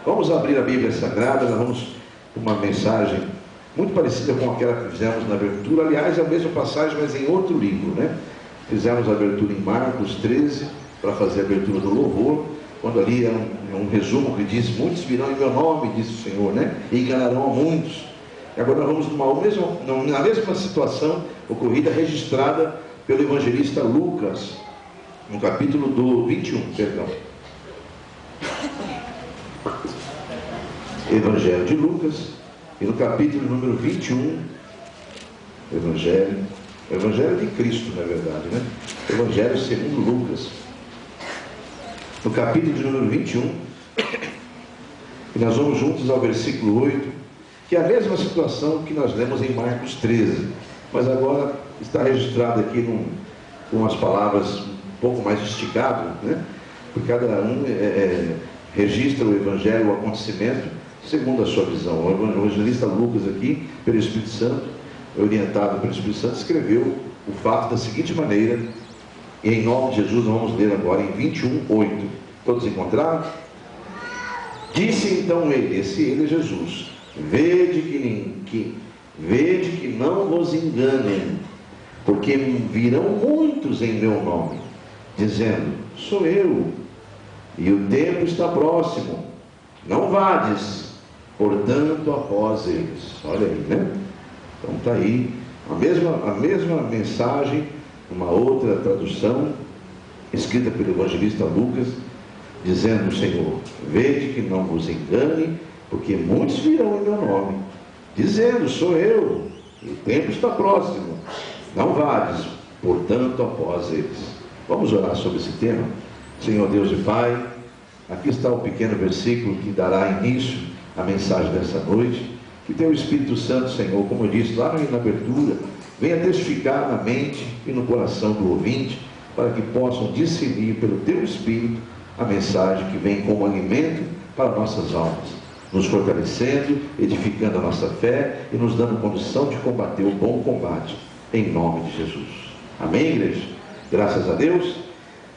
Vamos abrir a Bíblia Sagrada, nós vamos com uma mensagem muito parecida com aquela que fizemos na abertura. Aliás, é a mesma passagem, mas em outro livro, né? Fizemos a abertura em Marcos 13, para fazer a abertura do louvor, quando ali é um resumo que diz: muitos virão em meu nome, disse o Senhor, né? E enganarão a muitos. E agora nós vamos na mesma situação ocorrida, registrada pelo evangelista Lucas, no capítulo 21, perdão. Evangelho de Lucas, e no capítulo número 21, Evangelho de Cristo, na verdade, né? Evangelho segundo Lucas, no capítulo de número 21, e nós vamos juntos ao versículo 8, que é a mesma situação que nós lemos em Marcos 13, mas agora está registrado aqui com as palavras um pouco mais esticado, né? Porque cada um registra o Evangelho, o acontecimento, segundo a sua visão. O evangelista Lucas aqui, pelo Espírito Santo, orientado pelo Espírito Santo, escreveu o fato da seguinte maneira, e em nome de Jesus nós vamos ler agora em 21:8. Todos encontraram? Disse então ele, ele é Jesus: vede que não vos enganem, porque virão muitos em meu nome, dizendo: sou eu, e o tempo está próximo, não vades, portanto, após eles. Olha aí, né? Então está aí a mesma mensagem, uma outra tradução, escrita pelo evangelista Lucas, dizendo: Senhor, vede que não vos engane, porque muitos virão em meu nome, dizendo: sou eu, e o tempo está próximo, não vades, portanto, após eles. Vamos orar sobre esse tema. Senhor Deus e Pai, aqui está o pequeno versículo que dará início à mensagem dessa noite. Que teu Espírito Santo, Senhor, como eu disse lá na abertura, venha testificar na mente e no coração do ouvinte, para que possam discernir pelo teu Espírito a mensagem que vem como alimento para nossas almas, nos fortalecendo, edificando a nossa fé e nos dando condição de combater o bom combate, em nome de Jesus. Amém, igreja? Graças a Deus.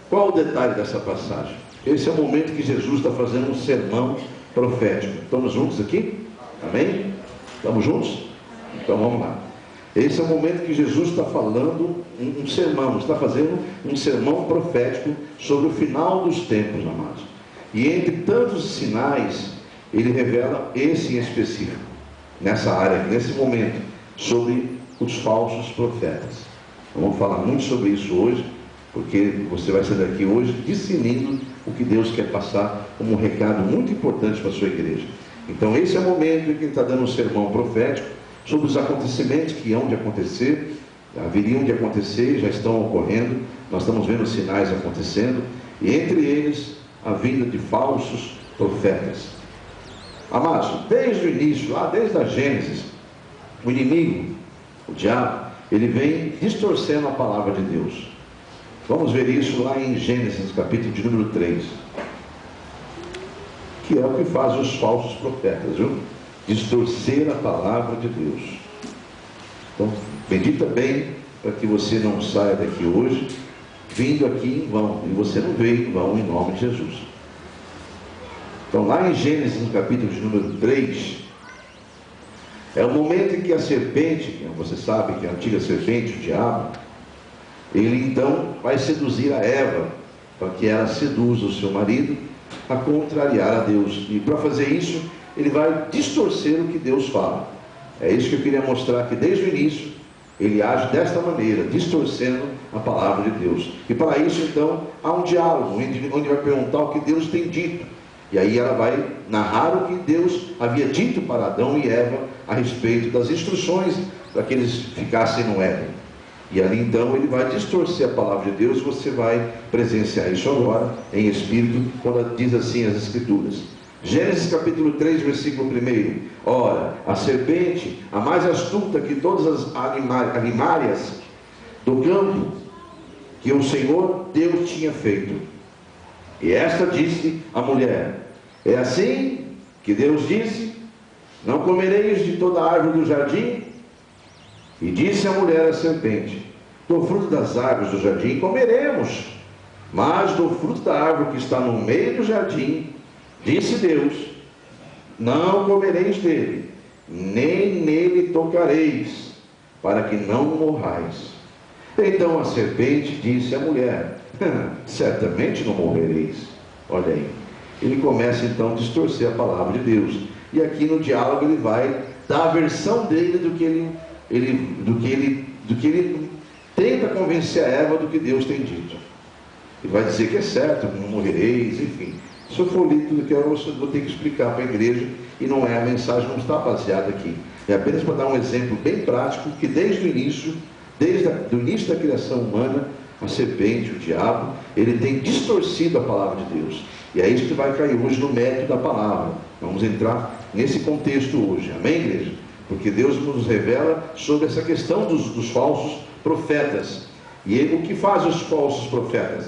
Qual o detalhe dessa passagem? Esse é o momento que Jesus está fazendo um sermão profético. Estamos juntos aqui? Amém? Estamos juntos? Então vamos lá. Esse é o momento que Jesus está falando um sermão, está fazendo um sermão profético sobre o final dos tempos, amados. E entre tantos sinais, ele revela esse em específico, nessa área, nesse momento, sobre os falsos profetas. Vamos falar muito sobre isso hoje, porque você vai sair daqui hoje discernindo o que Deus quer passar como um recado muito importante para a sua igreja. Então esse é o momento em que ele está dando um sermão profético sobre os acontecimentos que hão de acontecer, haveriam de acontecer, já estão ocorrendo. Nós estamos vendo sinais acontecendo, e entre eles a vinda de falsos profetas. Amados, desde o início, lá desde a Gênesis, o inimigo, o diabo, ele vem distorcendo a palavra de Deus. Vamos ver isso lá em Gênesis, capítulo de número 3, que é o que faz os falsos profetas, viu? Distorcer a palavra de Deus. Então, medita bem, para que você não saia daqui hoje vindo aqui em vão, e você não veio em vão, em nome de Jesus. Então, lá em Gênesis, no capítulo de número 3, é o momento em que a serpente, você sabe que a antiga serpente, o diabo, ele então vai seduzir a Eva, para que ela seduza o seu marido a contrariar a Deus. E para fazer isso, ele vai distorcer o que Deus fala. É isso que eu queria mostrar, que desde o início ele age desta maneira, distorcendo a palavra de Deus. E para isso, então, há um diálogo, onde vai perguntar o que Deus tem dito. E aí ela vai narrar o que Deus havia dito para Adão e Eva a respeito das instruções para que eles ficassem no Éden. E ali então ele vai distorcer a palavra de Deus. Você vai presenciar isso agora em espírito, quando diz assim as Escrituras. Gênesis capítulo 3, versículo 1. Ora, a serpente, a mais astuta que todas as animárias do campo, que o Senhor Deus tinha feito. E esta disse à mulher: é assim que Deus disse: não comereis de toda a árvore do jardim? E disse a mulher à serpente: do fruto das árvores do jardim comeremos, mas do fruto da árvore que está no meio do jardim, disse Deus: não comereis dele, nem nele tocareis, para que não morrais. Então a serpente disse à mulher: certamente não morrereis. Olha aí, ele começa então a distorcer a palavra de Deus, e aqui no diálogo ele vai dar a versão dele do que ele tenta convencer a Eva do que Deus tem dito. Ele vai dizer que é certo, não morrereis, enfim. Se eu for ler tudo que eu vou ter que explicar para a igreja, e não é, a mensagem não está baseada aqui. É apenas para dar um exemplo bem prático, que desde o início, o início da criação humana, a serpente, o diabo, ele tem distorcido a palavra de Deus. E é isso que vai cair hoje no mérito da palavra. Vamos entrar nesse contexto hoje. Amém, igreja? Porque Deus nos revela sobre essa questão dos falsos profetas. E o que fazem os falsos profetas?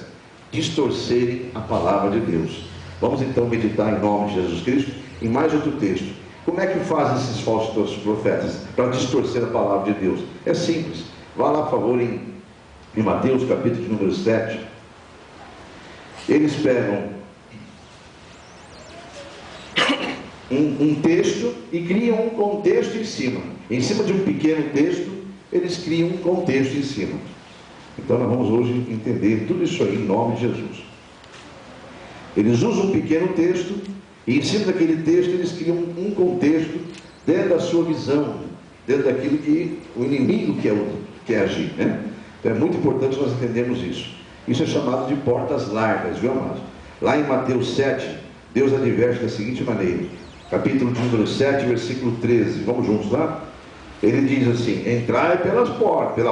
Distorcerem a palavra de Deus. Vamos então meditar em nome de Jesus Cristo em mais outro texto. Como é que fazem esses falsos profetas para distorcer a palavra de Deus? É simples. Vá lá, por favor, em Mateus, capítulo número 7. Eles pegam um texto e criam um contexto em cima. Em cima de um pequeno texto, eles criam um contexto em cima. Então nós vamos hoje entender tudo isso aí em nome de Jesus. Eles usam um pequeno texto e em cima daquele texto eles criam um contexto dentro da sua visão, dentro daquilo que o inimigo quer agir, né? Então é muito importante nós entendermos isso. Isso é chamado de portas largas, viu, amados? Lá em Mateus 7, Deus adverte da seguinte maneira, capítulo número 7, versículo 13, vamos juntos lá? Ele diz assim: entrai pela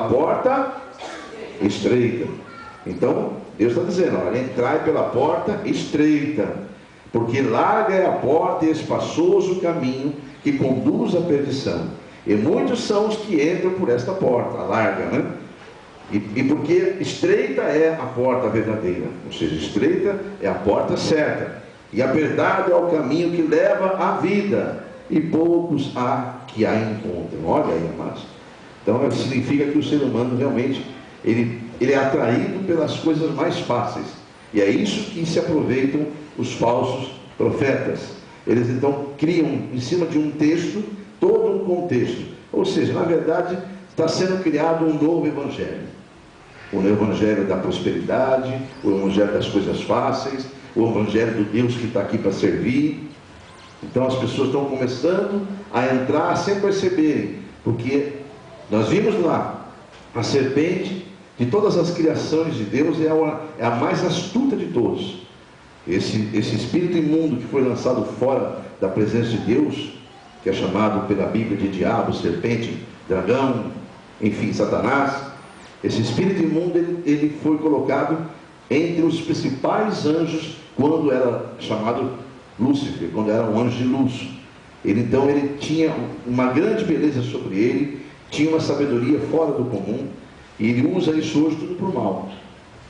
porta estreita. Então, Deus está dizendo, olha, entrai pela porta estreita, porque larga é a porta e espaçoso o caminho que conduz à perdição, e muitos são os que entram por esta porta, larga, né? E porque estreita é a porta verdadeira, ou seja, estreita é a porta certa, e apertado é o caminho que leva à vida, e poucos há que a encontram. Olha aí, amados. Então significa que o ser humano realmente ele é atraído pelas coisas mais fáceis, e é isso que se aproveitam os falsos profetas. Eles então criam em cima de um texto todo um contexto, ou seja, na verdade está sendo criado um novo evangelho, o evangelho da prosperidade, o evangelho das coisas fáceis, o evangelho do Deus que está aqui para servir. Então as pessoas estão começando a entrar sem perceberem, porque nós vimos lá, a serpente de todas as criações de Deus é a mais astuta de todos. Esse espírito imundo que foi lançado fora da presença de Deus, que é chamado pela Bíblia de diabo, serpente, dragão, enfim, Satanás. Esse espírito imundo ele foi colocado entre os principais anjos quando era chamado Lúcifer, quando era um anjo de luz. Então ele tinha uma grande beleza sobre ele, tinha uma sabedoria fora do comum, e ele usa isso hoje tudo para o mal.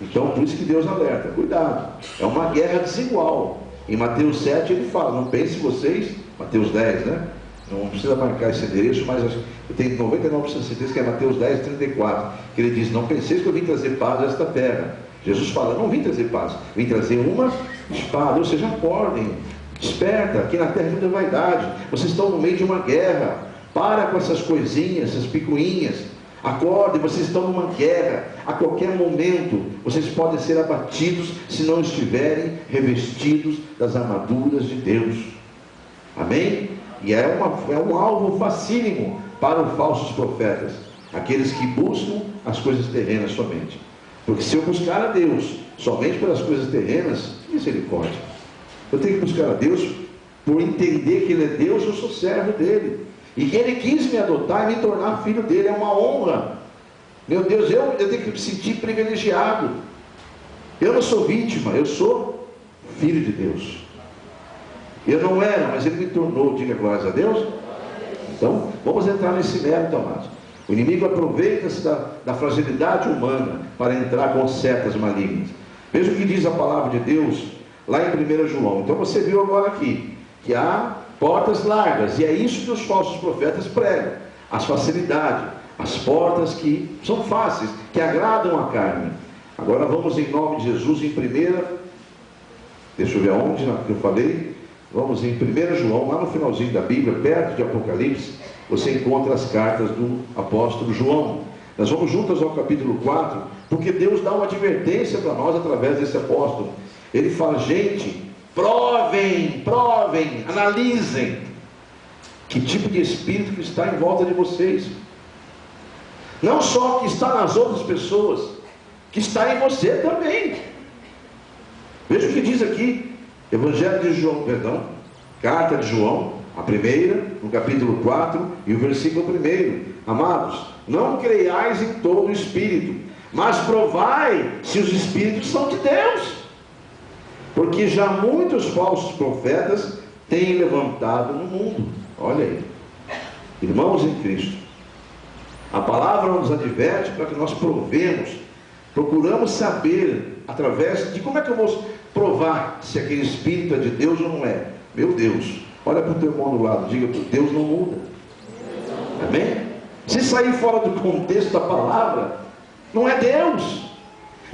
Então por isso que Deus alerta, cuidado, é uma guerra desigual. Em Mateus 7 ele fala, não pense vocês, Mateus 10, né? Não precisa marcar esse endereço, mas eu tenho 99% de certeza que é Mateus 10, 34, que ele diz, não penseis que eu vim trazer paz a esta terra. Jesus fala, não vim trazer paz, vim trazer uma espada, ou seja, acordem, desperta, aqui na terra tudo é vaidade, vocês estão no meio de uma guerra, para com essas coisinhas, essas picuinhas, acordem, vocês estão numa guerra, a qualquer momento, vocês podem ser abatidos, se não estiverem revestidos das armaduras de Deus, amém? E é um alvo facílimo para os falsos profetas, aqueles que buscam as coisas terrenas somente, porque se eu buscar a Deus somente pelas coisas terrenas, misericórdia, eu tenho que buscar a Deus por entender que Ele é Deus, eu sou servo dEle, e que Ele quis me adotar e me tornar filho dEle, é uma honra. Meu Deus, eu tenho que me sentir privilegiado, eu não sou vítima, eu sou filho de Deus. Eu não era, mas Ele me tornou, diga glórias a Deus. Então, vamos entrar nesse mérito, amados. O inimigo aproveita-se da fragilidade humana para entrar com setas malignas. Veja o que diz a palavra de Deus lá em 1 João. Então você viu agora aqui que há portas largas, e é isso que os falsos profetas pregam, as facilidades, as portas que são fáceis, que agradam a carne. Agora vamos em nome de Jesus em primeira, deixa eu ver aonde que eu falei, Vamos em 1 João, lá no finalzinho da Bíblia, perto de Apocalipse, você encontra as cartas do apóstolo João. Nós vamos juntos ao capítulo 4, porque Deus dá uma advertência para nós através desse apóstolo. Ele fala: gente, provem, analisem que tipo de espírito que está em volta de vocês. Não só que está nas outras pessoas, que está em você também. Veja o que diz aqui, Evangelho de João, carta de João, a primeira, no capítulo 4 e o versículo 1. Amados, não creiais em todo o espírito, mas provai se os espíritos são de Deus, porque já muitos falsos profetas têm levantado no mundo. Olha aí, irmãos em Cristo, a palavra nos adverte para que nós procuramos saber, através de como é que eu vou provar se aquele espírito é de Deus ou não é. Meu Deus, olha para o teu irmão do lado, diga para Deus não muda. Amém? Se sair fora do contexto da palavra, não é Deus.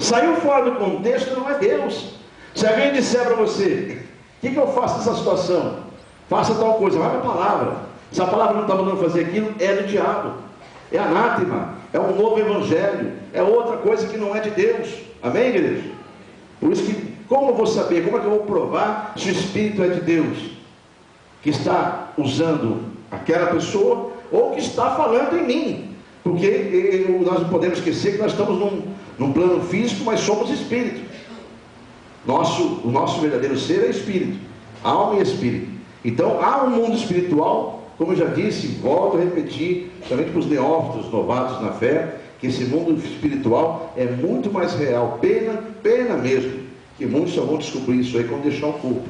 Saiu fora do contexto, não é Deus. Se alguém disser para você: o que eu faço nessa situação? Faça tal coisa, vai na palavra. Se a palavra não está mandando fazer aquilo, é do diabo, é anátema, é um novo evangelho, é outra coisa que não é de Deus. Amém, igreja? Por isso que, como eu vou saber, como é que eu vou provar se o Espírito é de Deus, que está usando aquela pessoa, ou que está falando em mim? Porque nós não podemos esquecer que nós estamos num plano físico, mas somos espírito. O nosso verdadeiro ser é espírito, alma e espírito. Então há um mundo espiritual, como eu já disse, volto a repetir, principalmente para os neófitos, novatos na fé, que esse mundo espiritual é muito mais real, pena mesmo, que muitos só vão descobrir isso aí quando deixar o corpo.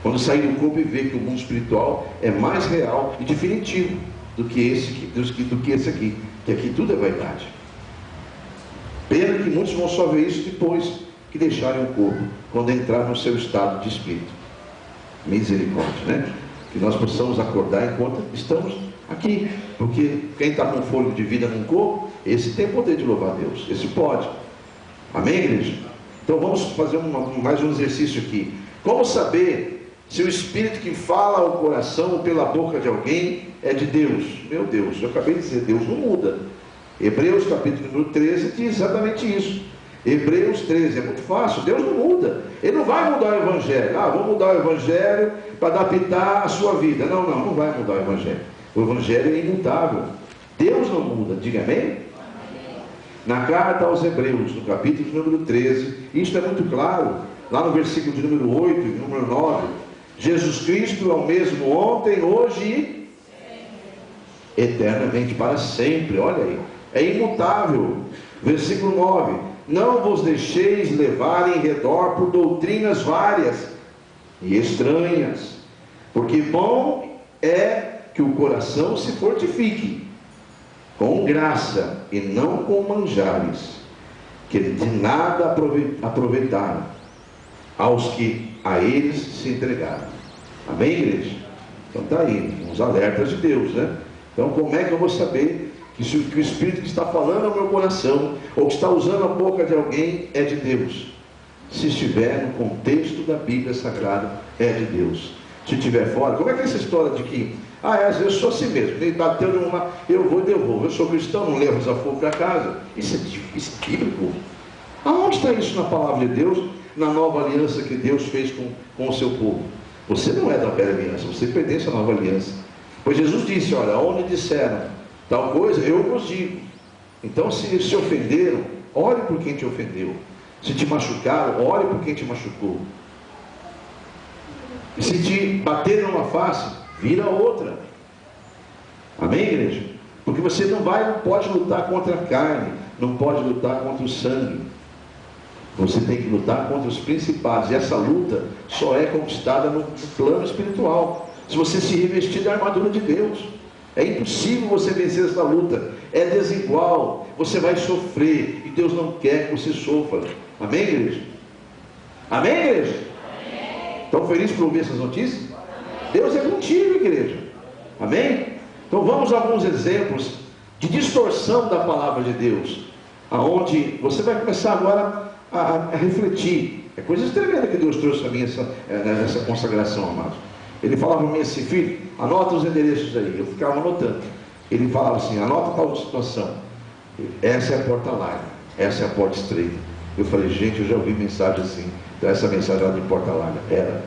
Quando sair do corpo e ver que o mundo espiritual é mais real e definitivo do que esse aqui, que aqui tudo é vaidade. Pena que muitos vão só ver isso depois que deixarem o corpo, quando entrar no seu estado de espírito. Misericórdia, né? Que nós possamos acordar enquanto estamos aqui, porque quem está com fôlego de vida num corpo, esse tem poder de louvar a Deus, esse pode. Amém, igreja? Então vamos fazer mais um exercício aqui. Como saber se o Espírito que fala ao coração ou pela boca de alguém é de Deus? Meu Deus, eu acabei de dizer, Deus não muda. Hebreus capítulo número 13 diz exatamente isso. Hebreus 13, é muito fácil, Deus não muda. Ele não vai mudar o Evangelho. Vou mudar o Evangelho para adaptar a sua vida. Não vai mudar o Evangelho. O Evangelho é imutável. Deus não muda, diga amém? Na carta aos Hebreus, no capítulo número 13, isto é muito claro, lá no versículo de número 8 e número 9, Jesus Cristo é o mesmo ontem, hoje e eternamente, para sempre. Olha aí, é imutável. Versículo 9: não vos deixeis levar em redor por doutrinas várias e estranhas, porque bom é que o coração se fortifique com graça e não com manjares, que de nada aproveitaram aos que a eles se entregaram. Amém, igreja? Então está aí, uns alertas de Deus, né? Então como é que eu vou saber que o Espírito que está falando ao meu coração, ou que está usando a boca de alguém, é de Deus? Se estiver no contexto da Bíblia Sagrada, é de Deus. Se estiver fora, como é que é essa história de que eu sou assim mesmo, ele bateu numa, eu vou e devolvo, eu sou cristão, não levo desaforo para casa? Isso é bíblico? Aonde está isso na palavra de Deus, na nova aliança que Deus fez com o seu povo? Você não é da velha aliança, você pertence à nova aliança. Pois Jesus disse: olha, onde disseram tal coisa, eu vos digo. Então se ofenderam, ore por quem te ofendeu. Se te machucaram, ore por quem te machucou. E se te baterem numa face, vira outra. Amém, igreja? Porque você não pode lutar contra a carne, não pode lutar contra o sangue. Você tem que lutar contra os principados. E essa luta só é conquistada no plano espiritual, se você se revestir da armadura de Deus. É impossível você vencer essa luta, é desigual, você vai sofrer, e Deus não quer que você sofra. Amém, igreja? Amém, igreja? Estão felizes por ouvir essas notícias? Deus é contigo, igreja. Amém? Então vamos a alguns exemplos de distorção da palavra de Deus, aonde você vai começar agora a refletir. É coisa tremenda que Deus trouxe para mim nessa consagração, amados. Ele falava para mim assim: filho, anota os endereços aí. Eu ficava anotando. Ele falava assim: anota tal situação. Essa é a porta larga, essa é a porta estreita. Eu falei: gente, eu já ouvi mensagem assim. Então essa mensagem era de porta larga. Era.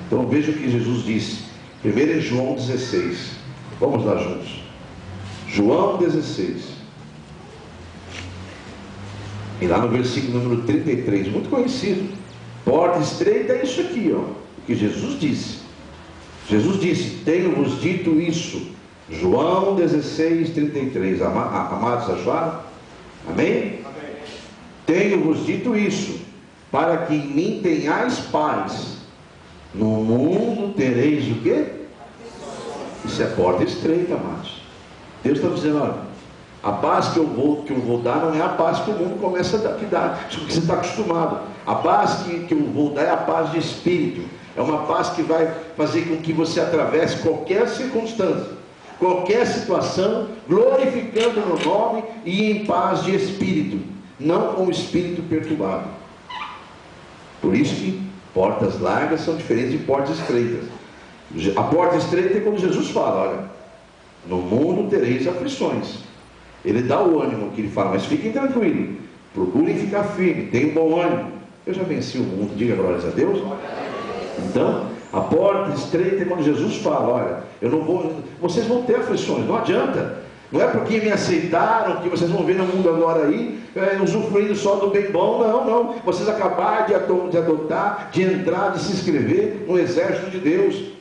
Então veja o que Jesus disse. Primeiro em João 16. Vamos lá juntos. João 16. E lá no versículo número 33, muito conhecido. Porta estreita é isso aqui, ó. O que Jesus disse. Jesus disse: tenho-vos dito isso. João 16, 33. Amados, acharam? Amém? Amém. Tenho-vos dito isso, para que em mim tenhais paz. No mundo tereis o quê? Isso é porta estreita, amados. Deus está dizendo: olha, a paz que eu vou dar não é a paz que o mundo começa a dar, que você está acostumado. A paz que eu vou dar é a paz de espírito. É uma paz que vai fazer com que você atravesse qualquer circunstância, qualquer situação, glorificando no nome e em paz de espírito, não com o espírito perturbado. Por isso que portas largas são diferentes de portas estreitas. A porta estreita é quando Jesus fala: olha, no mundo tereis aflições. Ele dá o ânimo que ele fala, mas fiquem tranquilos, procurem ficar firmes, tenham bom ânimo. Eu já venci o mundo, diga glórias a Deus. Então, a porta estreita é quando Jesus fala: olha, vocês vão ter aflições, não adianta. Não é porque me aceitaram que vocês vão ver no mundo agora aí, usufruindo só do bem bom. Não. Vocês acabaram de adotar, de entrar, de se inscrever no exército de Deus.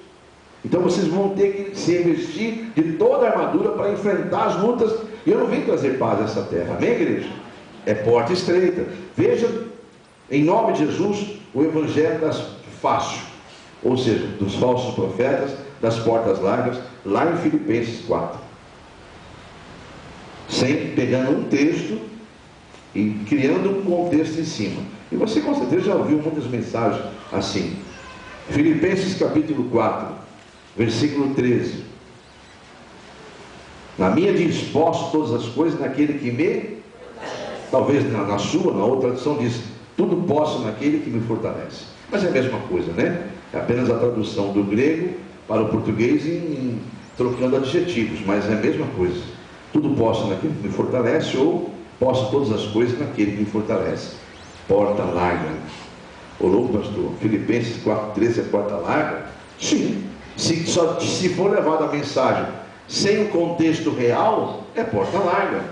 Então vocês vão ter que se revestir de toda a armadura para enfrentar as lutas. E eu não vim trazer paz a essa terra, amém, igreja? É porta estreita. Veja, em nome de Jesus, o evangelho fácil, ou seja, dos falsos profetas, das portas largas, lá em Filipenses 4. Sempre pegando um texto e criando um contexto em cima. E você com certeza já ouviu muitas mensagens assim. Filipenses capítulo 4, versículo 13. Na minha disposto todas as coisas naquele que me... Talvez na sua, na outra tradução diz: tudo posso naquele que me fortalece. Mas é a mesma coisa, né? É apenas a tradução do grego para o português trocando adjetivos, mas é a mesma coisa. Tudo posso naquele que me fortalece, ou posso todas as coisas naquele que me fortalece. Porta larga. Ô louco, pastor, Filipenses 4,13 é porta larga? Sim. Se for levada a mensagem sem o contexto real, é porta larga.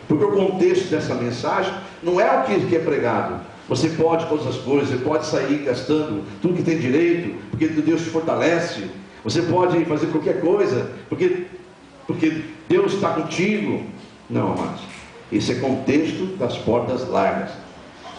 Porque o contexto dessa mensagem não é o que é pregado. Você pode todas as coisas, você pode sair gastando tudo que tem direito, porque Deus te fortalece. Você pode fazer qualquer coisa, porque Deus está contigo. Não, amados. Esse é contexto das portas largas.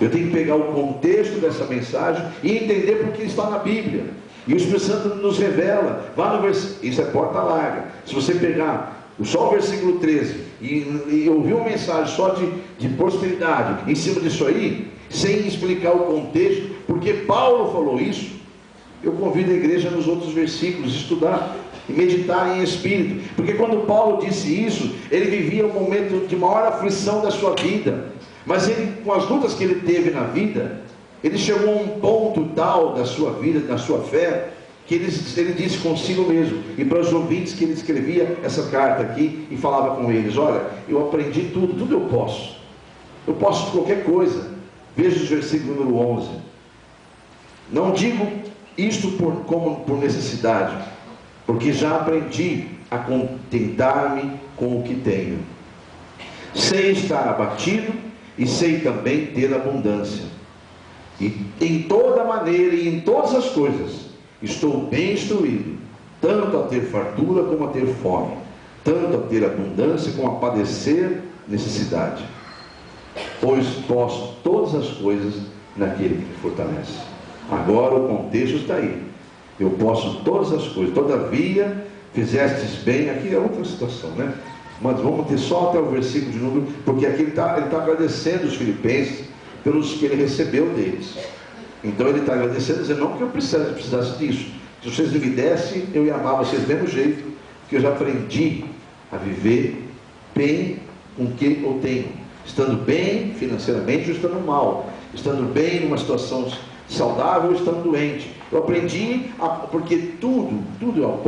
Eu tenho que pegar o contexto dessa mensagem e entender porque está na Bíblia. E o Espírito Santo nos revela. Vá no versículo. Isso é porta larga. Se você pegar só o versículo 13 e ouvir uma mensagem só de prosperidade em cima disso aí, sem explicar o contexto, porque Paulo falou isso, eu convido a igreja nos outros versículos estudar e meditar em espírito. Porque quando Paulo disse isso, ele vivia um momento de maior aflição da sua vida. Mas ele, com as lutas que ele teve na vida, ele chegou a um ponto tal da sua vida, da sua fé, que ele disse consigo mesmo, e para os ouvintes que ele escrevia essa carta aqui, e falava com eles: olha, eu aprendi tudo eu posso qualquer coisa. Veja o versículo número 11. Não digo isto como por necessidade, porque já aprendi a contentar-me com o que tenho. Sei estar abatido e sei também ter abundância. E em toda maneira e em todas as coisas estou bem instruído, tanto a ter fartura como a ter fome, tanto a ter abundância como a padecer necessidade. Pois posso todas as coisas naquele que me fortalece. Agora o contexto está aí. Eu posso todas as coisas. Todavia fizestes bem. Aqui é outra situação, né? Mas vamos ter só até o versículo de número, porque aqui ele está agradecendo os filipenses pelos que ele recebeu deles. Então ele está agradecendo, dizendo: não que eu precisasse disso. Se vocês me dessem, eu ia amar vocês do mesmo jeito, porque eu já aprendi a viver bem com o que eu tenho. Estando bem financeiramente ou estando mal. Estando bem numa situação saudável estando doente. Eu aprendi, porque tudo eu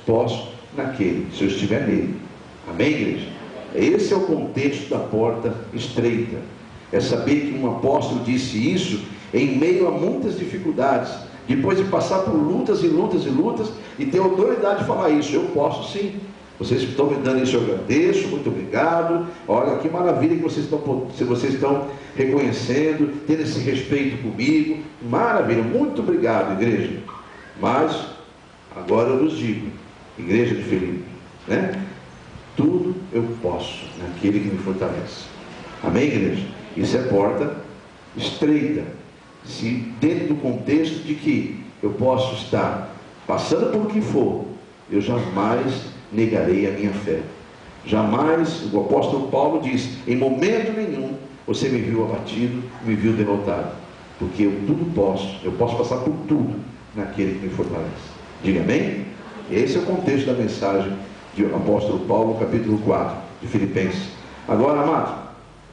posso naquele, se eu estiver nele. Amém, igreja? Esse é o contexto da porta estreita. É saber que um apóstolo disse isso em meio a muitas dificuldades, depois de passar por lutas e lutas e lutas, e ter autoridade de falar isso. Eu posso sim. Vocês que estão me dando isso, eu agradeço, muito obrigado. Olha que maravilha que vocês estão reconhecendo, tendo esse respeito comigo. Maravilha, muito obrigado, igreja. Mas agora eu vos digo, igreja de Filipe, né? Tudo eu posso naquele que me fortalece. Amém, igreja? Isso é porta estreita. Se dentro do contexto de que eu posso estar passando por o que for, eu jamais negarei a minha fé. Jamais, o apóstolo Paulo diz, em momento nenhum você me viu abatido, me viu derrotado, porque eu tudo posso, eu posso passar por tudo naquele que me fortalece. Diga amém? Esse é o contexto da mensagem do apóstolo Paulo, capítulo 4 de Filipenses. Agora, amados,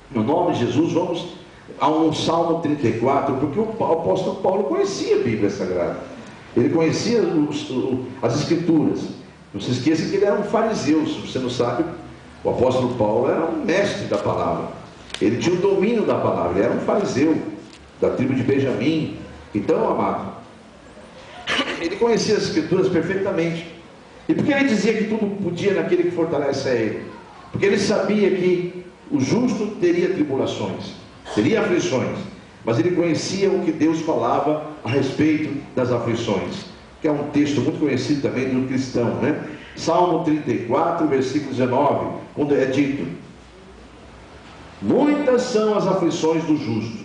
no nome de Jesus, vamos a um Salmo 34, porque o apóstolo Paulo conhecia a Bíblia Sagrada, ele conhecia as Escrituras. Não se esqueça que ele era um fariseu. Se você não sabe, o apóstolo Paulo era um mestre da palavra, ele tinha o domínio da palavra, ele era um fariseu da tribo de Benjamim. Então, amado, ele conhecia as Escrituras perfeitamente. E por que ele dizia que tudo podia naquele que fortalece a ele? Porque ele sabia que o justo teria tribulações, teria aflições, mas ele conhecia o que Deus falava a respeito das aflições, que é um texto muito conhecido também do cristão, né? Salmo 34, versículo 19, quando é dito: muitas são as aflições do justo,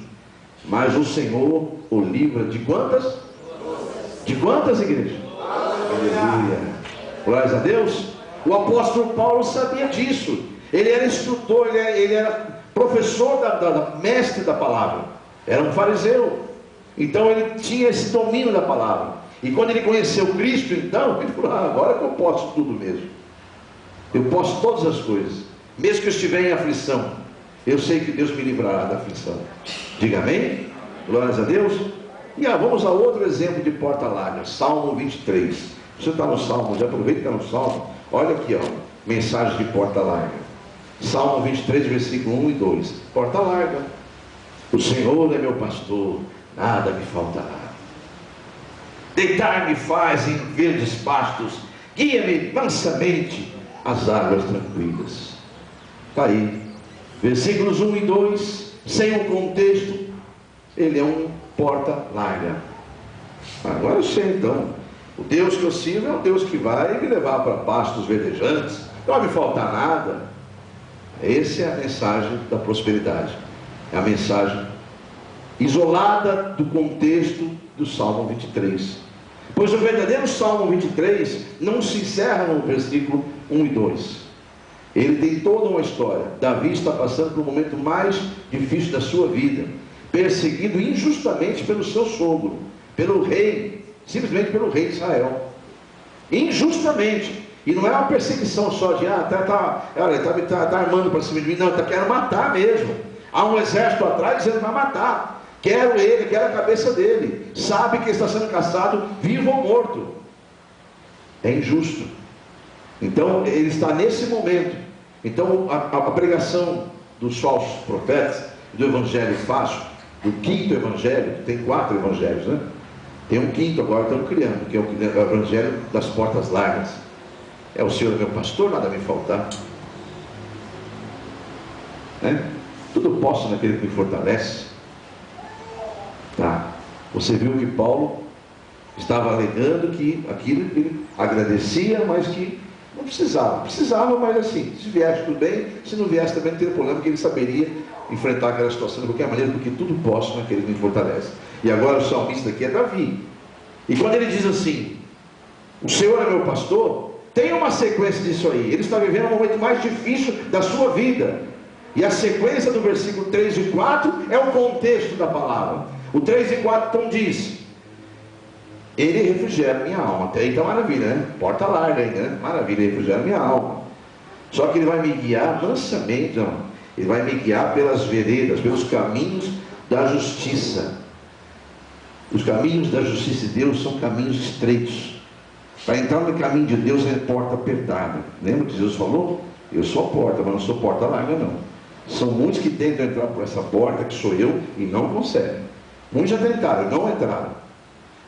mas o Senhor o livra de quantas? De quantas, igreja? Aleluia! Glórias a Deus. O apóstolo Paulo sabia disso. Ele era instrutor, ele era professor, mestre da palavra, era um fariseu. Então ele tinha esse domínio da palavra. E quando ele conheceu Cristo, então, ele falou: agora que eu posso tudo mesmo. Eu posso todas as coisas. Mesmo que eu estiver em aflição, eu sei que Deus me livrará da aflição. Diga amém? Glórias a Deus. E vamos a outro exemplo de porta larga. Salmo 23. Você está no Salmo, já aproveita que está no Salmo. Olha aqui, mensagem de porta larga. Salmo 23, versículo 1 e 2. Porta larga. O Senhor é meu pastor, nada me faltará. Deitar-me faz em verdes pastos, guia-me mansamente às águas tranquilas. Está aí, versículos 1 e 2, sem o contexto, ele é um porta larga. Agora eu sei então, o Deus que eu sirvo é um Deus que vai me levar para pastos verdejantes, não vai me faltar nada. Essa é a mensagem da prosperidade, é a mensagem isolada do contexto do Salmo 23. Pois o verdadeiro Salmo 23 não se encerra no versículo 1 e 2. Ele tem toda uma história. Davi está passando por o momento mais difícil da sua vida, perseguido injustamente pelo seu sogro, pelo rei, simplesmente pelo rei de Israel. Injustamente. E não é uma perseguição só de, ele está armando para cima de mim. Não, ele está querendo matar mesmo. Há um exército atrás dizendo que vai matar. Quero ele, quero a cabeça dele. Sabe que está sendo caçado, vivo ou morto. É injusto. Então ele está nesse momento. Então a pregação dos falsos profetas, do evangelho falso, do quinto evangelho, tem 4 evangelhos, né? Tem um quinto agora, estamos criando, que é o evangelho das portas largas. É o Senhor meu pastor, nada me faltar. Tudo posso naquele que me fortalece. Tá. Você viu que Paulo estava alegando que aquilo ele agradecia, mas que não precisava. Precisava, mas assim, se viesse tudo bem, se não viesse também não teria problema, porque ele saberia enfrentar aquela situação de qualquer maneira, porque tudo posso naquele que me fortalece. E agora o salmista aqui é Davi. E quando ele diz assim, o Senhor é meu pastor, tem uma sequência disso aí. Ele está vivendo o momento mais difícil da sua vida. E a sequência do versículo 3 e 4 é o contexto da palavra. O 3 e 4 então diz: ele refrigera minha alma. Até aí está maravilha, né? Porta larga ainda, né? Maravilha, ele refrigera minha alma. Só que ele vai me guiar mansamente, não. Ele vai me guiar pelas veredas, pelos caminhos da justiça. Os caminhos da justiça de Deus são caminhos estreitos. Para entrar no caminho de Deus é porta apertada. Lembra que Jesus falou? Eu sou a porta, mas não sou porta larga não. São muitos que tentam entrar por essa porta, que sou eu, e não conseguem. Muitos já tentaram, não entraram.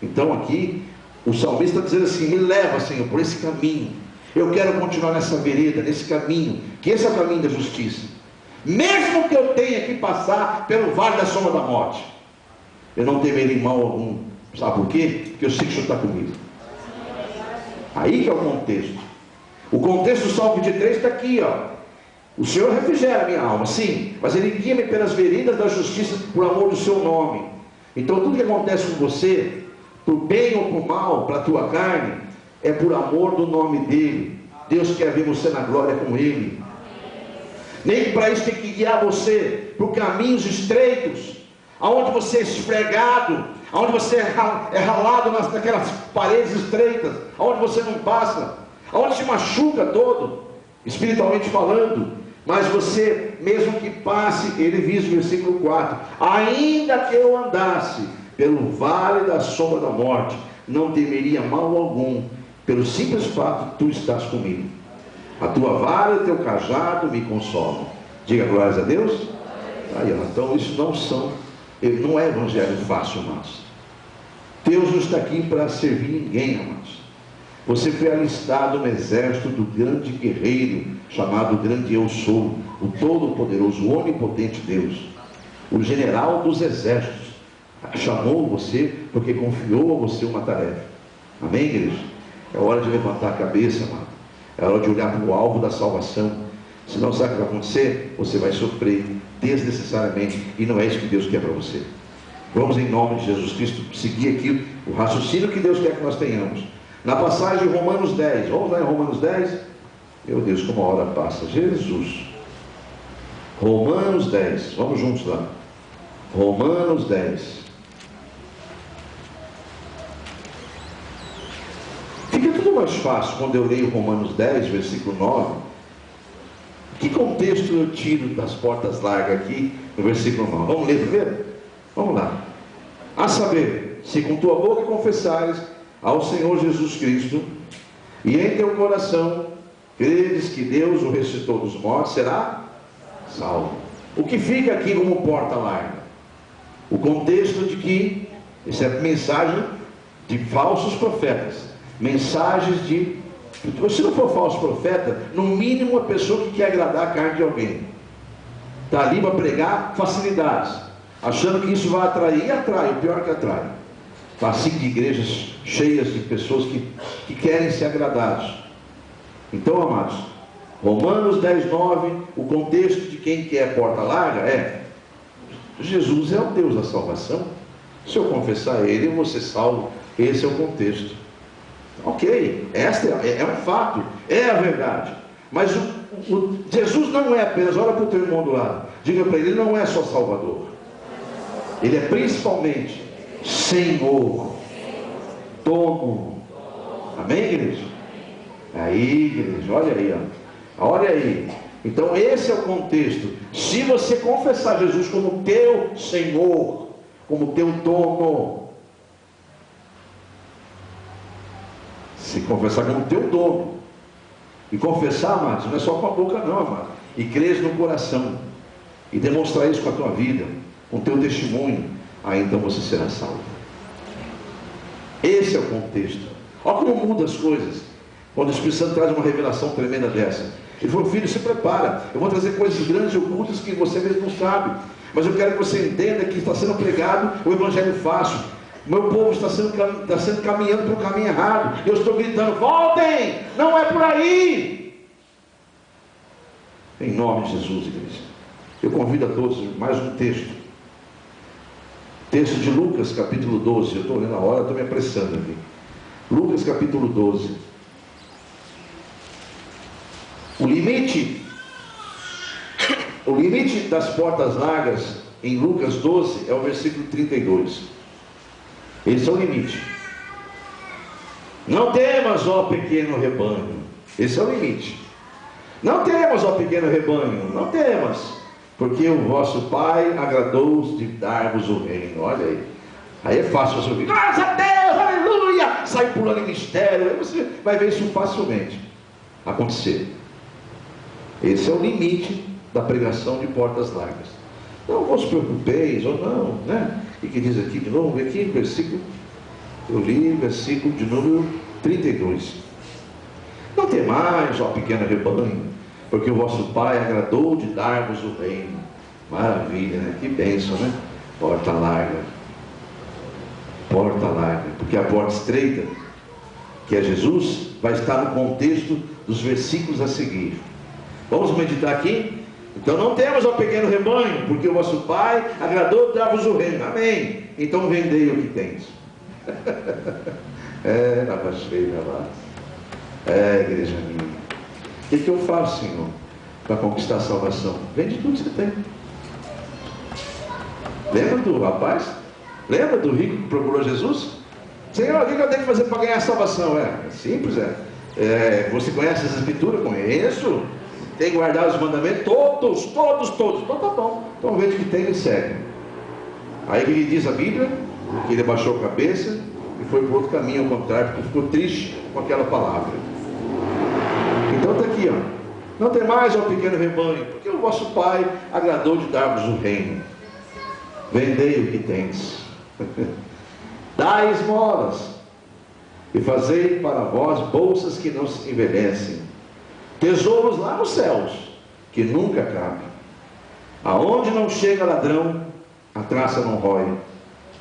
Então aqui, o salmista está dizendo assim: me leva, Senhor, por esse caminho. Eu quero continuar nessa vereda, nesse caminho, que esse é o caminho da justiça. Mesmo que eu tenha que passar pelo vale da sombra da morte, eu não temerei mal algum. Sabe por quê? Porque eu sei que o Senhor está comigo. Aí que é o contexto. O contexto do Salmo 23 está aqui, ó. O Senhor refrigera a minha alma, sim, mas Ele guia-me pelas veredas da justiça por amor do seu nome. Então tudo que acontece com você, por bem ou por mal, para a tua carne, é por amor do nome dEle. Deus quer ver você na glória com Ele. Nem para isso tem que guiar você por caminhos estreitos, aonde você é esfregado, aonde você é ralado naquelas paredes estreitas, aonde você não passa, aonde se machuca todo, espiritualmente falando. Mas você, mesmo que passe, ele diz no versículo 4: ainda que eu andasse pelo vale da sombra da morte, não temeria mal algum, pelo simples fato que tu estás comigo. A tua vara e o teu cajado me consolam. Diga glórias a Deus. Aí, então isso não é evangelho fácil, amados. Deus não está aqui para servir ninguém, amados. Você foi alistado no exército do grande guerreiro, chamado grande Eu Sou, o todo-poderoso, o onipotente Deus, o general dos exércitos. Chamou você porque confiou a você uma tarefa. Amém, igreja? É hora de levantar a cabeça, amado. É hora de olhar para o alvo da salvação. Senão, sabe o que vai acontecer? Você vai sofrer desnecessariamente, e não é isso que Deus quer para você. Vamos, em nome de Jesus Cristo, seguir aqui o raciocínio que Deus quer que nós tenhamos. Na passagem de Romanos 10, vamos lá em Romanos 10? Meu Deus, como a hora passa. Jesus. Romanos 10, vamos juntos lá. Romanos 10. Fica tudo mais fácil quando eu leio Romanos 10, versículo 9. Que contexto eu tiro das portas largas aqui no versículo 9? Vamos ler primeiro? Vamos lá. A saber, se com tua boca confessares ao Senhor Jesus Cristo, e em teu coração credes que Deus o ressuscitou dos mortos, será salvo. O que fica aqui como porta larga? O contexto de que essa é mensagem de falsos profetas, mensagens de... Se não for falso profeta, no mínimo uma pessoa que quer agradar a carne de alguém, está ali para pregar facilidades, achando que isso vai atrair, e atrai, o pior que atrai. Assim de igrejas cheias de pessoas que querem ser agradados. Então, amados, Romanos 10, 9, o contexto de quem quer porta larga é: Jesus é o Deus da salvação. Se eu confessar Ele, eu vou ser salvo. Esse é o contexto. Ok, esta é um fato, é a verdade. Mas Jesus não é apenas, olha para o teu irmão do lado, diga para ele: ele não é só Salvador, Ele é principalmente Senhor, dono. Amém, igreja? Aí, igreja, olha aí, ó. Olha aí. Então esse é o contexto. Se você confessar Jesus como teu Senhor, como teu dono, se confessar como teu dono, e confessar, amados, não é só com a boca não, amado, e crer no coração, e demonstrar isso com a tua vida, com o teu testemunho, aí então você será salvo. Esse é o contexto. Olha como muda as coisas quando o Espírito Santo traz uma revelação tremenda dessa. Ele falou: filho, se prepara, eu vou trazer coisas grandes e ocultas que você mesmo não sabe, mas eu quero que você entenda que está sendo pregado o evangelho fácil. Meu povo está sendo caminhando para o caminho errado. Eu estou gritando: voltem, não é por aí. Em nome de Jesus, igreja, eu convido a todos mais um texto. Texto de Lucas, capítulo 12. Eu estou lendo a hora, estou me apressando aqui. Lucas, capítulo 12. O limite das portas largas em Lucas 12 é o versículo 32. Esse é o limite. Não temas, ó pequeno rebanho. Esse é o limite. Não temas, ó pequeno rebanho. Não temas, porque o vosso Pai agradou-os de dar-vos o reino. Olha aí. Aí é fácil você ouvir, graças a Deus, aleluia, sai pulando em mistério. Aí você vai ver isso facilmente acontecer. Esse é o limite da pregação de portas largas. Não vos preocupeis, ou não, né? E que diz aqui de novo, aqui versículo, eu li versículo de número 32. Não temais, ó pequeno rebanho, porque o vosso Pai agradou de dar-vos o reino. Maravilha, né? Que bênção, né? Porta larga. Porta larga. Porque a porta estreita, que é Jesus, vai estar no contexto dos versículos a seguir. Vamos meditar aqui? Então não temos ó pequeno rebanho, porque o vosso Pai agradou de dar-vos o reino. Amém. Então vendei o que tens. Igreja minha. O que eu faço, Senhor, para conquistar a salvação? Vende tudo que você tem. Lembra do rapaz? Lembra do rico que procurou Jesus? Senhor, o que eu tenho que fazer para ganhar a salvação? É simples, você conhece as escrituras? Conheço. Tem que guardar os mandamentos? Todos. Então tá bom. Então vende o que tem e segue. Aí o que diz a Bíblia? Que ele abaixou a cabeça e foi para outro caminho ao contrário, porque ficou triste com aquela palavra. Então está aqui, ó. Não tem mais ó pequeno rebanho, porque o vosso Pai agradou de dar-vos o reino. Vendei o que tens. Dai esmolas e fazei para vós bolsas que não se envelhecem, tesouros lá nos céus que nunca acabam, aonde não chega ladrão, a traça não rói,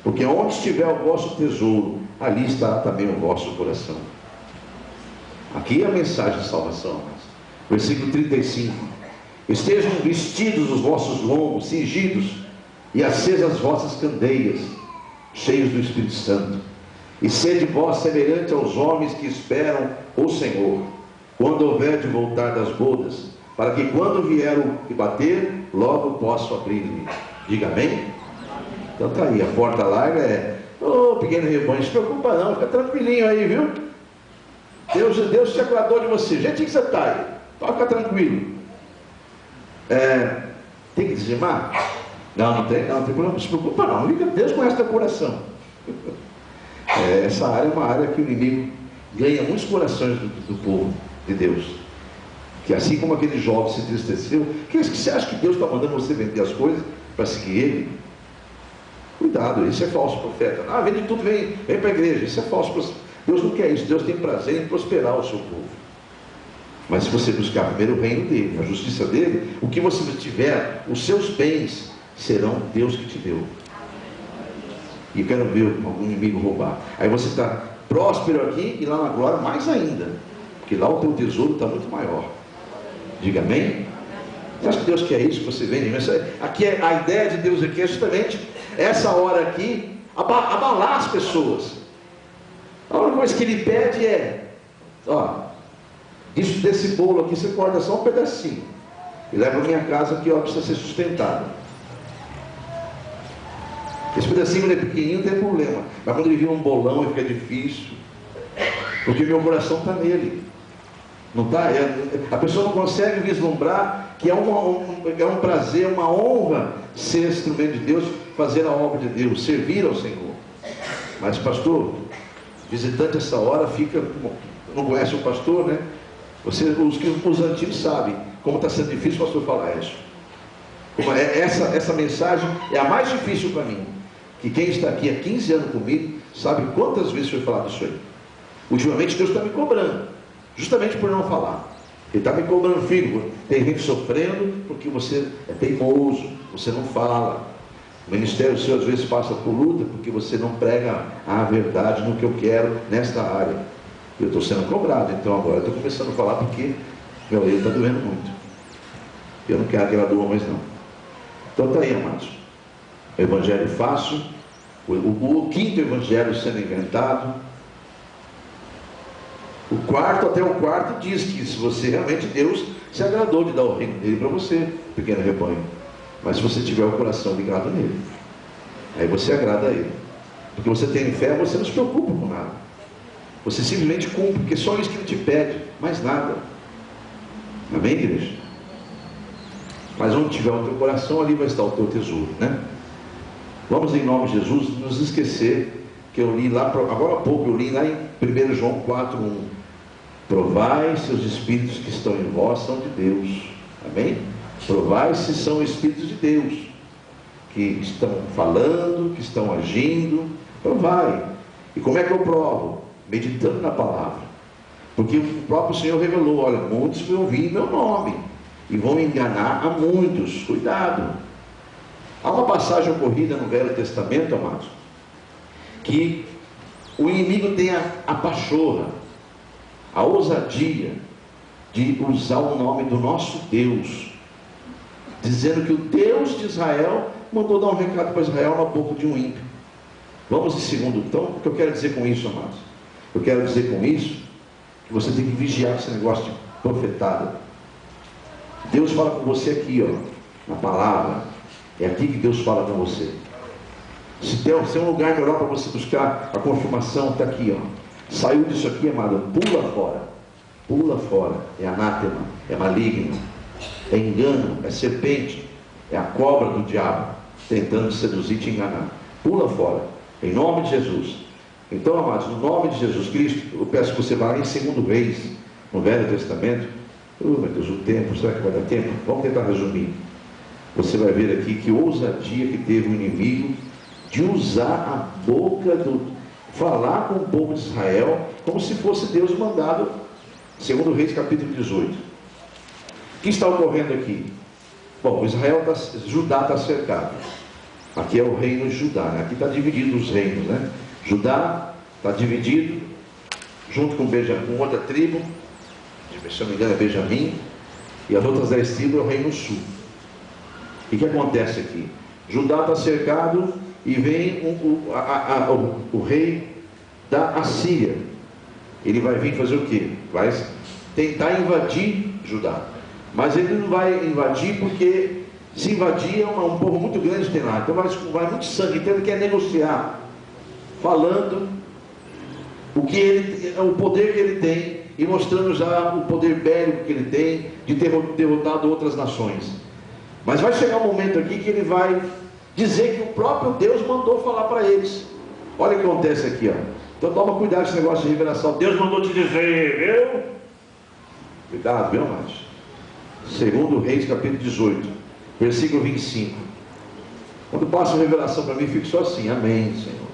porque onde estiver o vosso tesouro, ali está também o vosso coração. Aqui é a mensagem de salvação. Versículo 35. Estejam vestidos os vossos lombos, cingidos, e acesas as vossas candeias, cheios do Espírito Santo, e sede vós semelhante aos homens que esperam o Senhor, quando houver de voltar das bodas, para que quando vier o bater, logo possa abrir-lhe. Diga amém? Então está aí, a porta larga é, pequeno rebanho, não se preocupa não, fica tranquilinho aí, viu? Deus se agradou de você, do jeitinho que você está aí, pode ficar tranquilo. Tem que dizimar? Não tem problema, não se preocupa não, Deus conhece teu coração. Essa área é uma área que o inimigo ganha muitos corações do povo de Deus, que assim como aquele jovem se entristeceu, que você acha que Deus está mandando você vender as coisas para seguir Ele? Cuidado, isso é falso profeta. Vende tudo, vem para a igreja, isso é falso profeta. Deus não quer isso, Deus tem prazer em prosperar o seu povo. Mas se você buscar primeiro o reino dele, a justiça dele, o que você tiver, os seus bens serão Deus que te deu. E quero ver algum inimigo roubar. Aí você está próspero aqui e lá na glória mais ainda, porque lá o teu tesouro está muito maior. Diga amém? Você acha que Deus quer isso que você vende? Aqui a ideia de Deus aqui é justamente essa hora aqui, abalar as pessoas. A única coisa que Ele pede é, desse bolo aqui você corta só um pedacinho e leva para minha casa que precisa ser sustentado. Esse pedacinho é pequenininho, não tem problema, mas quando ele vira um bolão fica difícil, porque meu coração está nele. Não tá? A pessoa não consegue vislumbrar que é um prazer, uma honra ser instrumento de Deus, fazer a obra de Deus, servir ao Senhor. Mas pastor, visitante essa hora fica, não conhece o pastor, né? Os antigos sabem como está sendo difícil o pastor falar isso. Essa mensagem é a mais difícil para mim, que quem está aqui há 15 anos comigo sabe quantas vezes foi falado isso aí. Ultimamente Deus está me cobrando, justamente por não falar. Ele está me cobrando, filho, tem gente sofrendo porque você é teimoso, você não fala. O ministério seu às vezes passa por luta porque você não prega a verdade no que eu quero nesta área. Eu estou sendo cobrado, então agora eu estou começando a falar porque meu orelha está doendo muito. Eu não quero que ela doa mais não. Então está aí, amados. O evangelho fácil, o quinto evangelho sendo inventado. Até o quarto diz que se você realmente, Deus se agradou de dar o reino dele para você, pequeno rebanho. Mas se você tiver o coração ligado nele, aí você agrada a ele. Porque você tem fé, você não se preocupa com nada. Você simplesmente cumpre, porque só isso que ele te pede, mais nada. Amém, igreja? Mas onde tiver o teu coração, ali vai estar o teu tesouro, né? Vamos, em nome de Jesus, nos esquecer que eu li lá, agora há pouco, eu li lá em 1 João 4:1. Provai se os espíritos que estão em vós são de Deus. Amém? Provai se são espíritos de Deus, que estão falando, que estão agindo. Provai. E como é que eu provo? Meditando na palavra. Porque o próprio Senhor revelou: olha, muitos vão ouvir meu nome e vão enganar a muitos. Cuidado. Há uma passagem ocorrida no Velho Testamento, amados, que o inimigo tem a pachorra, a ousadia de usar o nome do nosso Deus, dizendo que o Deus de Israel mandou dar um recado para Israel na boca de um ímpio. Vamos em segundo. Então, o que eu quero dizer com isso, amados? Eu quero dizer com isso que você tem que vigiar esse negócio de profetada. Deus fala com você aqui, ó, na palavra. É aqui que Deus fala com você. Se tem um lugar melhor para você buscar a confirmação, está aqui, ó. Saiu disso aqui, amado, pula fora. Pula fora. É anátema, é maligno, é engano, é serpente, é a cobra do diabo tentando seduzir e te enganar. Pula fora, em nome de Jesus. Então, amados, no nome de Jesus Cristo, eu peço que você vá em 2 Reis, no Velho Testamento. Meu Deus, o tempo, será que vai dar tempo? Vamos tentar resumir. Você vai ver aqui que ousadia que teve o inimigo de usar a boca falar com o povo de Israel como se fosse Deus mandado. 2 Reis capítulo 18. O que está ocorrendo aqui? Bom, Judá está cercado. Aqui é o reino de Judá, né? Aqui está dividido os reinos, né? Judá está dividido junto com outra tribo, se não me engano é Benjamim, e as outras 10 tribos é o reino sul. E o que acontece aqui? Judá está cercado e vem o rei da Assíria. Ele vai vir fazer o quê? Vai tentar invadir Judá. Mas ele não vai invadir porque se invadir é um povo muito grande que tem lá. Então vai muito sangue. Então ele quer negociar, falando o poder que ele tem e mostrando já o poder bélico que ele tem de ter derrotado outras nações. Mas vai chegar um momento aqui que ele vai dizer que o próprio Deus mandou falar para eles. Olha o que acontece aqui, ó. Então toma cuidado com esse negócio de revelação. Deus mandou te dizer, viu? Cuidado, viu, amados? 2 Reis capítulo 18, versículo 25. Quando passa a revelação para mim, fico só assim: amém, Senhor.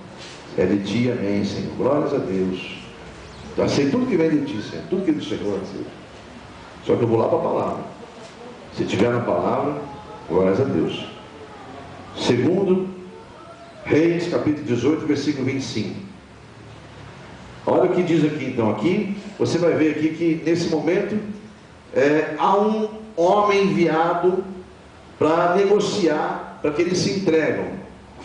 É de ti, amém, Senhor. Glórias a Deus. Já sei tudo que vem de ti, Senhor. Tudo que é do Senhor, Senhor. Só que eu vou lá para a palavra. Se tiver na palavra, glórias a Deus. 2 Reis capítulo 18, versículo 25. Olha o que diz aqui então. Aqui você vai ver aqui que nesse momento há um homem enviado para negociar, para que eles se entregam.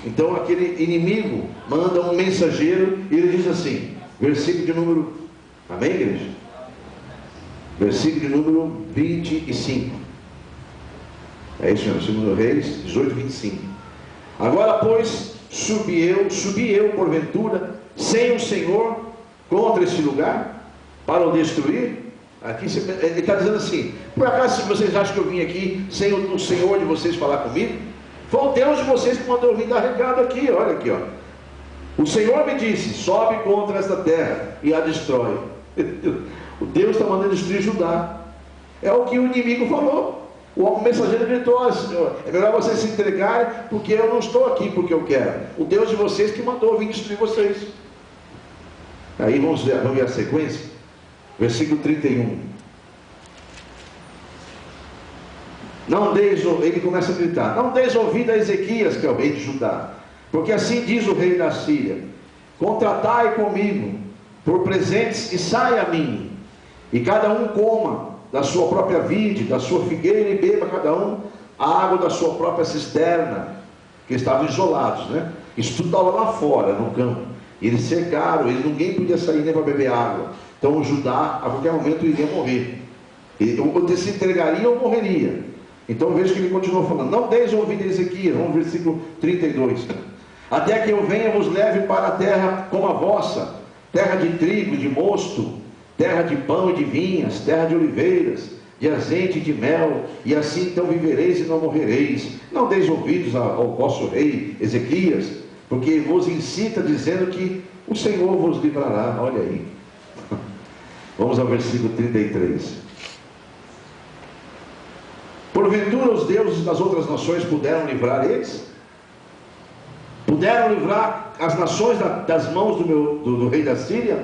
Então aquele inimigo manda um mensageiro e ele diz assim, versículo de número, amém, igreja? Versículo de número 25. É isso mesmo, 2 Reis 18, 25. Agora, pois, subi eu porventura, sem o Senhor, contra este lugar, para o destruir? Aqui ele está dizendo assim: por acaso, se vocês acham que eu vim aqui sem o Senhor de vocês falar comigo? Foi o Deus de vocês que mandou eu vir dar recado aqui. Olha aqui, ó. O Senhor me disse: sobe contra esta terra e a destrói. O Deus está mandando destruir Judá. É o que o inimigo falou. O mensageiro gritou: Senhor, é melhor vocês se entregarem, porque eu não estou aqui porque eu quero. O Deus de vocês que mandou eu vir destruir vocês. Aí vamos ver a sequência. Versículo 31. Não deis, ele começa a gritar: não deis ouvido a Ezequias, que é o rei de Judá, porque assim diz o rei da Síria: contratai comigo por presentes e saia a mim, e cada um coma da sua própria vide, da sua figueira, e beba cada um a água da sua própria cisterna, que estavam isolados, né? Isso tudo estava lá fora, no campo. Eles cercaram, ninguém podia sair nem para beber água. Então o Judá, a qualquer momento, iria morrer. Ou se entregaria ou morreria. Então veja que ele continuou falando: não deis ouvido a Ezequias, vamos ao versículo 32. Até que eu venha vos leve para a terra como a vossa, terra de trigo, de mosto, terra de pão e de vinhas, terra de oliveiras, de azeite e de mel, e assim então vivereis e não morrereis. Não deis ouvidos ao vosso rei Ezequias, porque vos incita dizendo que o Senhor vos livrará. Olha aí. Vamos ao versículo 33. Porventura os deuses das outras nações puderam livrar eles? Puderam livrar as nações das mãos do rei da Síria?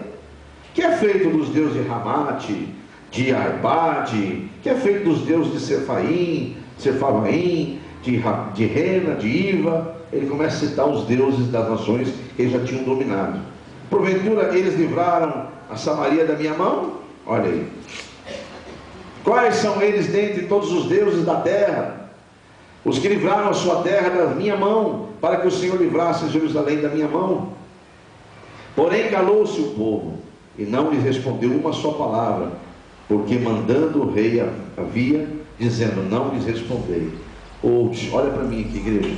Que é feito dos deuses de Ramate, de Arpade? Que é feito dos deuses de Sepharvaim, de Rena, de Iva? Ele começa a citar os deuses das nações que eles já tinham dominado. Porventura eles livraram a Samaria da minha mão? Olha aí. Quais são eles dentre todos os deuses da terra? Os que livraram a sua terra da minha mão, para que o Senhor livrasse Jerusalém da minha mão. Porém calou-se o povo, e não lhes respondeu uma só palavra, porque mandando o rei havia, dizendo, não lhes respondei. Ouve, olha para mim aqui, igreja.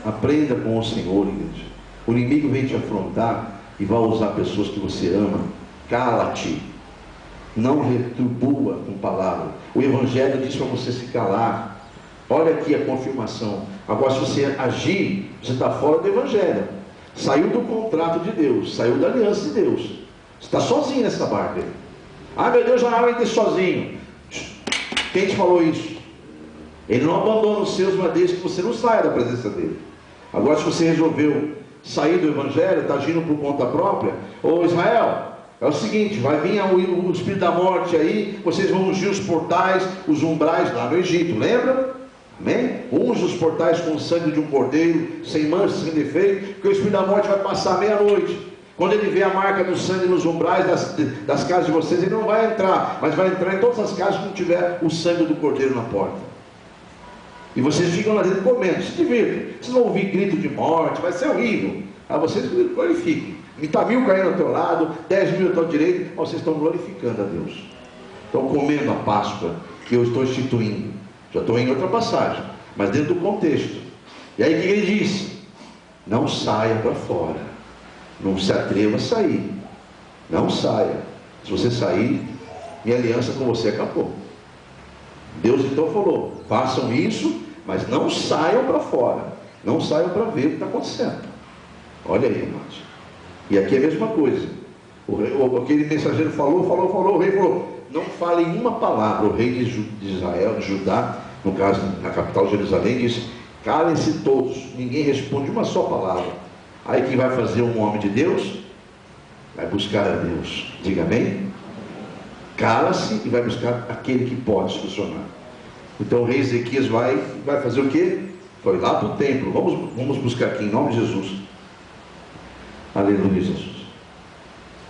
Aprenda com o Senhor, igreja. O inimigo vem te afrontar e vai usar pessoas que você ama. Cala-te. Não retribua com palavra. O Evangelho diz para você se calar. Olha aqui a confirmação. Agora, se você agir, você está fora do Evangelho. Saiu do contrato de Deus, saiu da aliança de Deus. Você está sozinho nessa barca. Ah, meu Deus, já não vai ter sozinho. Quem te falou isso? Ele não abandona os seus, mas desde que você não saia da presença dele. Agora, se você resolveu sair do Evangelho, está agindo por conta própria, ô Israel, é o seguinte, vai vir o espírito da morte aí, vocês vão ungir os portais, os umbrais lá no Egito, lembra? Amém? Unge os portais com o sangue de um cordeiro, sem mancha, sem defeito, porque o espírito da morte vai passar meia-noite. Quando ele vê a marca do sangue nos umbrais das casas de vocês, ele não vai entrar, mas vai entrar em todas as casas que não tiver o sangue do cordeiro na porta. E vocês ficam lá dentro comendo, se divirtam. Vocês vão ouvir grito de morte, vai ser horrível. Aí vocês glorifiquem. Está 1000 caindo ao teu lado, 10.000 ao teu direito, mas vocês estão glorificando a Deus. Estão comendo a Páscoa que eu estou instituindo. Já estou em outra passagem, mas dentro do contexto. E aí o que ele disse? Não saia para fora. Não se atreva a sair. Não saia. Se você sair, minha aliança com você acabou. Deus então falou, façam isso, mas não saiam para fora. Não saiam para ver o que está acontecendo. Olha aí, irmãos. E aqui é a mesma coisa. Aquele mensageiro falou, o rei falou, não falem uma palavra. O rei de Israel, de Judá, no caso, na capital Jerusalém, disse, calem-se todos, ninguém responde uma só palavra. Aí quem vai fazer um homem de Deus? Vai buscar a Deus. Diga amém? Cala-se e vai buscar aquele que pode solucionar. Então o rei Ezequias vai fazer o quê? Foi lá para o templo. Vamos buscar aqui em nome de Jesus. Aleluia, Jesus.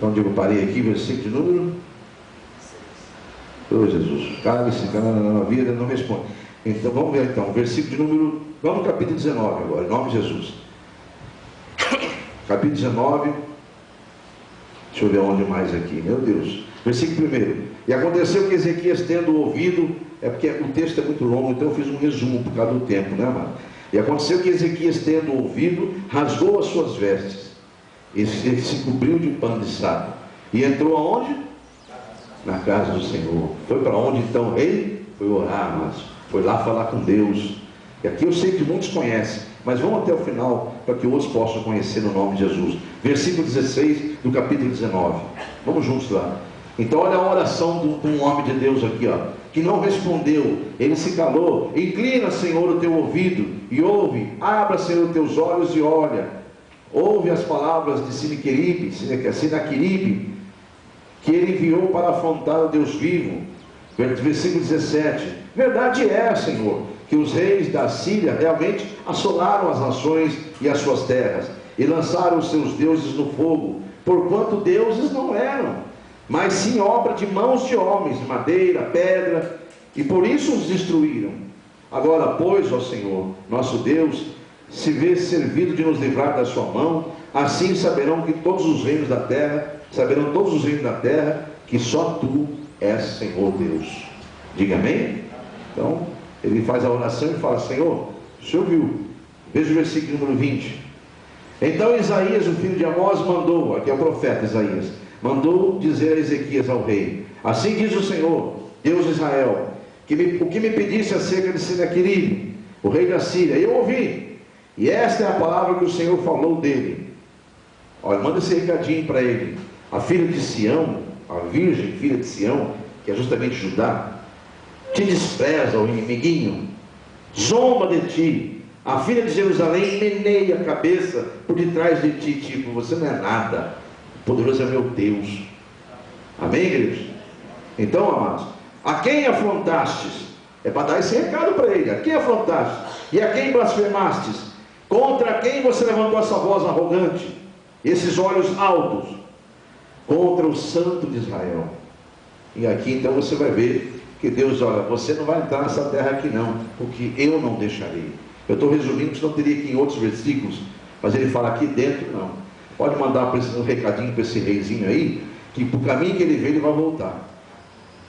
Onde eu parei aqui, versículo de número? Oh, Jesus. Cala-se, na vida, não responde. Então vamos ver então, versículo de número. Vamos no capítulo 19 agora, em nome de Jesus. Capítulo 19. Deixa eu ver onde mais aqui, meu Deus. Versículo 1. E aconteceu que Ezequias, tendo ouvido, é porque o texto é muito longo, então eu fiz um resumo por causa do tempo, né, amado? E aconteceu que Ezequias, tendo ouvido, rasgou as suas vestes, e se cobriu de pano de saco, e entrou aonde? Na casa do Senhor. Foi para onde então o rei? Foi orar, mas foi lá falar com Deus. E aqui eu sei que muitos conhecem, mas vamos até o final, para que outros possam conhecer no nome de Jesus. Versículo 16 do capítulo 19. Vamos juntos lá. Então olha a oração de um homem de Deus aqui, ó, que não respondeu, ele se calou. Inclina, Senhor, o teu ouvido e ouve, abra, Senhor, os teus olhos e olha. Ouve as palavras de Sinaqueribe, que ele enviou para afrontar o Deus vivo. Versículo 17. Verdade é, Senhor, que os reis da Síria realmente assolaram as nações e as suas terras, e lançaram os seus deuses no fogo, porquanto deuses não eram, mas sim obra de mãos de homens, madeira, pedra, e por isso os destruíram. Agora, pois, ó Senhor, nosso Deus, se vê servido de nos livrar da sua mão, assim saberão todos os reinos da terra, que só tu és Senhor Deus. Diga amém? Então, ele faz a oração e fala, Senhor, o Senhor viu. Veja o versículo número 20. Então Isaías, o filho de Amós, mandou, aqui é o profeta Isaías, mandou dizer a Ezequias, ao rei, assim diz o Senhor, Deus de Israel, o que me pedisse acerca de Senaqueribe, o rei da Síria. Eu ouvi, e esta é a palavra que o Senhor falou dele. Olha, manda esse recadinho para ele. A filha de Sião, a virgem filha de Sião, que é justamente Judá, te despreza, o inimiguinho, zomba de ti. A filha de Jerusalém meneia a cabeça por detrás de ti, tipo, você não é nada, o poderoso é meu Deus. Amém, igreja? Então, amados, a quem afrontastes? É para dar esse recado para ele. A quem afrontastes? E a quem blasfemastes? Contra quem você levantou essa voz arrogante, esses olhos altos? Contra o Santo de Israel. E aqui então você vai ver que Deus, olha, você não vai entrar nessa terra aqui não, porque eu não deixarei. Eu estou resumindo, senão teria aqui em outros versículos, mas ele fala aqui dentro não. Pode mandar um recadinho para esse reizinho aí, que para o caminho que ele veio ele vai voltar.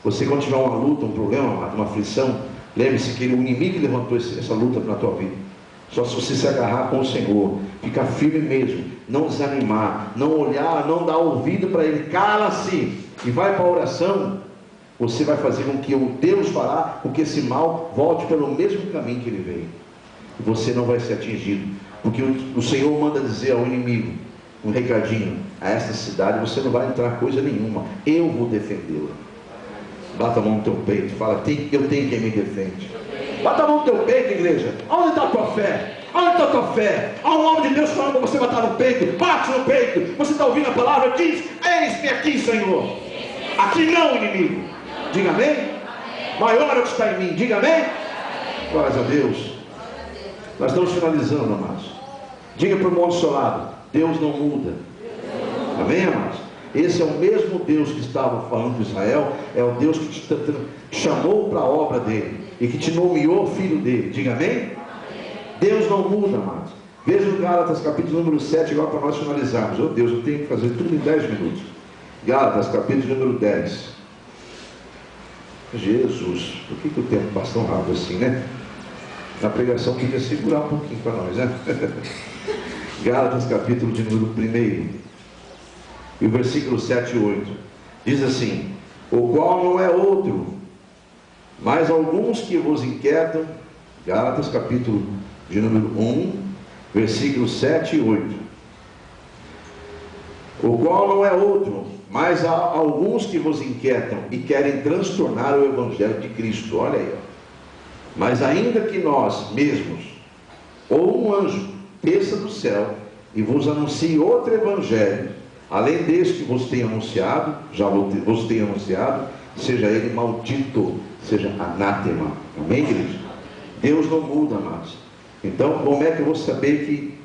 Você, quando tiver uma luta, um problema, uma aflição, lembre-se que o inimigo levantou essa luta na tua vida. Só se você se agarrar com o Senhor, ficar firme mesmo, não desanimar, não olhar, não dar ouvido para ele, cala-se e vai para a oração, você vai fazer com que o Deus fará com que esse mal volte pelo mesmo caminho que ele veio. E você não vai ser atingido, porque o Senhor manda dizer ao inimigo, um recadinho, a esta cidade você não vai entrar coisa nenhuma, eu vou defendê-la. Bata a mão no teu peito, fala, eu tenho quem me defende. Bata a mão no teu peito, igreja. Onde está a tua fé? Onde está a tua fé? Há um homem de Deus falando para você bater no peito. Bate no peito. Você está ouvindo a palavra? Diz, eis-me aqui, Senhor. Aqui não, inimigo. Diga amém. Maior é o que está em mim. Diga amém. Glórias a Deus. Nós estamos finalizando, amados. Diga para o irmão do seu lado, Deus não muda. Amém, amados? Esse é o mesmo Deus que estava falando com Israel, é o Deus que te chamou para a obra dele e que te nomeou filho dele. Diga amém? Deus não muda, amados. Veja o Gálatas capítulo número 7, agora para nós finalizarmos. Oh Deus, eu tenho que fazer tudo em 10 minutos. Gálatas capítulo número 10. Jesus, por que o tempo passa tão rápido assim, né? Na pregação queria segurar um pouquinho para nós, né? Gálatas capítulo de número 1. E o versículo 7 e 8 diz assim: o qual não é outro, mas alguns que vos inquietam. Gálatas capítulo de número 1, versículos 7 e 8. O qual não é outro, mas há alguns que vos inquietam e querem transtornar o evangelho de Cristo. Olha aí, ó. Mas ainda que nós mesmos, ou um anjo, desça do céu e vos anuncie outro evangelho, além deste que vos tenho anunciado, já vos tenho anunciado, seja ele maldito, seja anátema. Amém, igreja? Deus não muda, amados. Então, como é que eu vou saber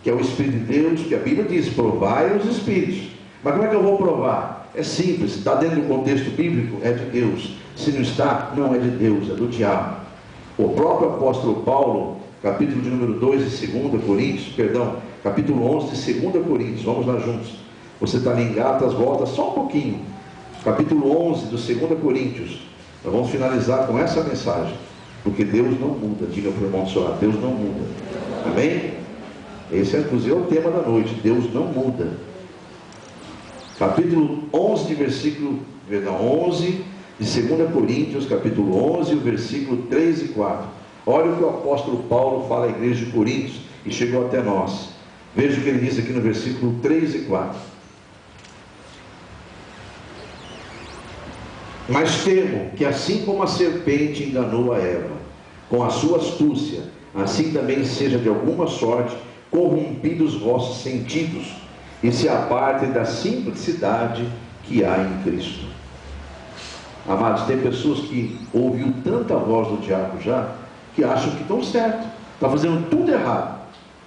que é o Espírito de Deus? Que a Bíblia diz, provai os Espíritos. Mas como é que eu vou provar? É simples, está dentro do contexto bíblico, é de Deus. Se não está, não é de Deus, é do diabo. O próprio apóstolo Paulo, capítulo de número 2 de 2 Coríntios, perdão, capítulo 11 de 2 Coríntios, vamos lá juntos. Você está ali em Gálatas, volta só um pouquinho. Capítulo 11 do 2 Coríntios. Nós vamos finalizar com essa mensagem. Porque Deus não muda. Diga para o irmão do seu lado, Deus não muda. Amém? Esse é inclusive o tema da noite. Deus não muda. Capítulo 11 de versículo, perdão, 11 de 2 Coríntios, capítulo 11, o versículo 3 e 4. Olha o que o apóstolo Paulo fala à igreja de Coríntios e chegou até nós. Veja o que ele diz aqui no versículo 3 e 4. Mas temo que assim como a serpente enganou a Eva com a sua astúcia, assim também seja de alguma sorte corrompidos os vossos sentidos e se apartem da simplicidade que há em Cristo. Amados, tem pessoas que ouviram tanta voz do diabo já, que acham que estão certo, estão fazendo tudo errado,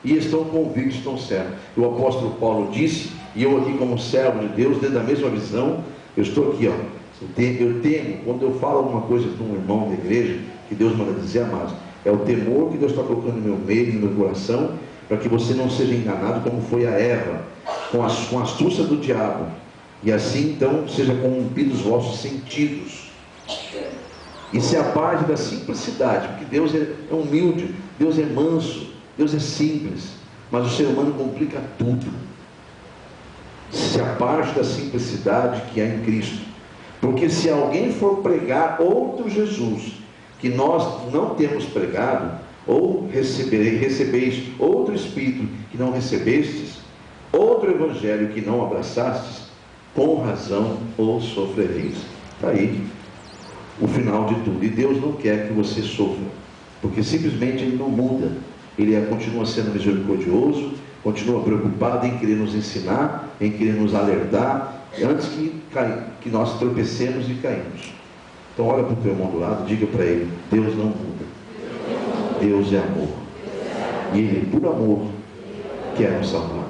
e estão convictos que estão certos. O apóstolo Paulo disse, e eu aqui como servo de Deus, dentro da mesma visão, eu estou aqui, ó. Eu temo, quando eu falo alguma coisa para um irmão da igreja, que Deus manda dizer, amados, é o temor que Deus está colocando no meu meio, no meu coração, para que você não seja enganado como foi a Eva, com a astúcia do diabo, e assim então seja corrompidos os vossos sentidos, e se aparte da simplicidade, porque Deus é humilde, Deus é manso, Deus é simples, mas o ser humano complica tudo. Se aparte da simplicidade que há em Cristo. Porque se alguém for pregar outro Jesus, que nós não temos pregado, ou recebeis outro Espírito que não recebestes, outro Evangelho que não abraçastes, com razão ou sofrereis. Está aí o final de tudo. E Deus não quer que você sofra, porque simplesmente Ele não muda. Ele continua sendo misericordioso, continua preocupado em querer nos ensinar, em querer nos alertar, antes que nós tropecemos e caímos. Então olha para o teu irmão do lado, diga para ele: Deus não muda, Deus é amor, e Ele, por amor, quer nos salvar,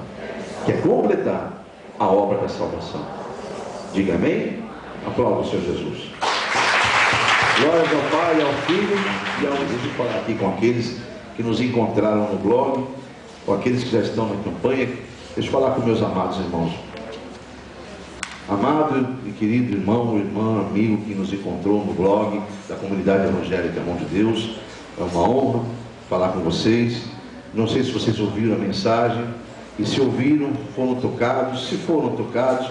quer completar a obra da salvação. Diga amém? Aplauda o Senhor Jesus. Glórias ao Pai, ao Filho e ao... Deixa eu falar aqui com aqueles que nos encontraram no blog, com aqueles que já estão na campanha. Deixa eu falar com meus amados irmãos. Amado e querido irmão, irmã, amigo que nos encontrou no blog da Comunidade Evangélica Mão de Deus, é uma honra falar com vocês. Não sei se vocês ouviram a mensagem, e se ouviram, foram tocados. Se foram tocados,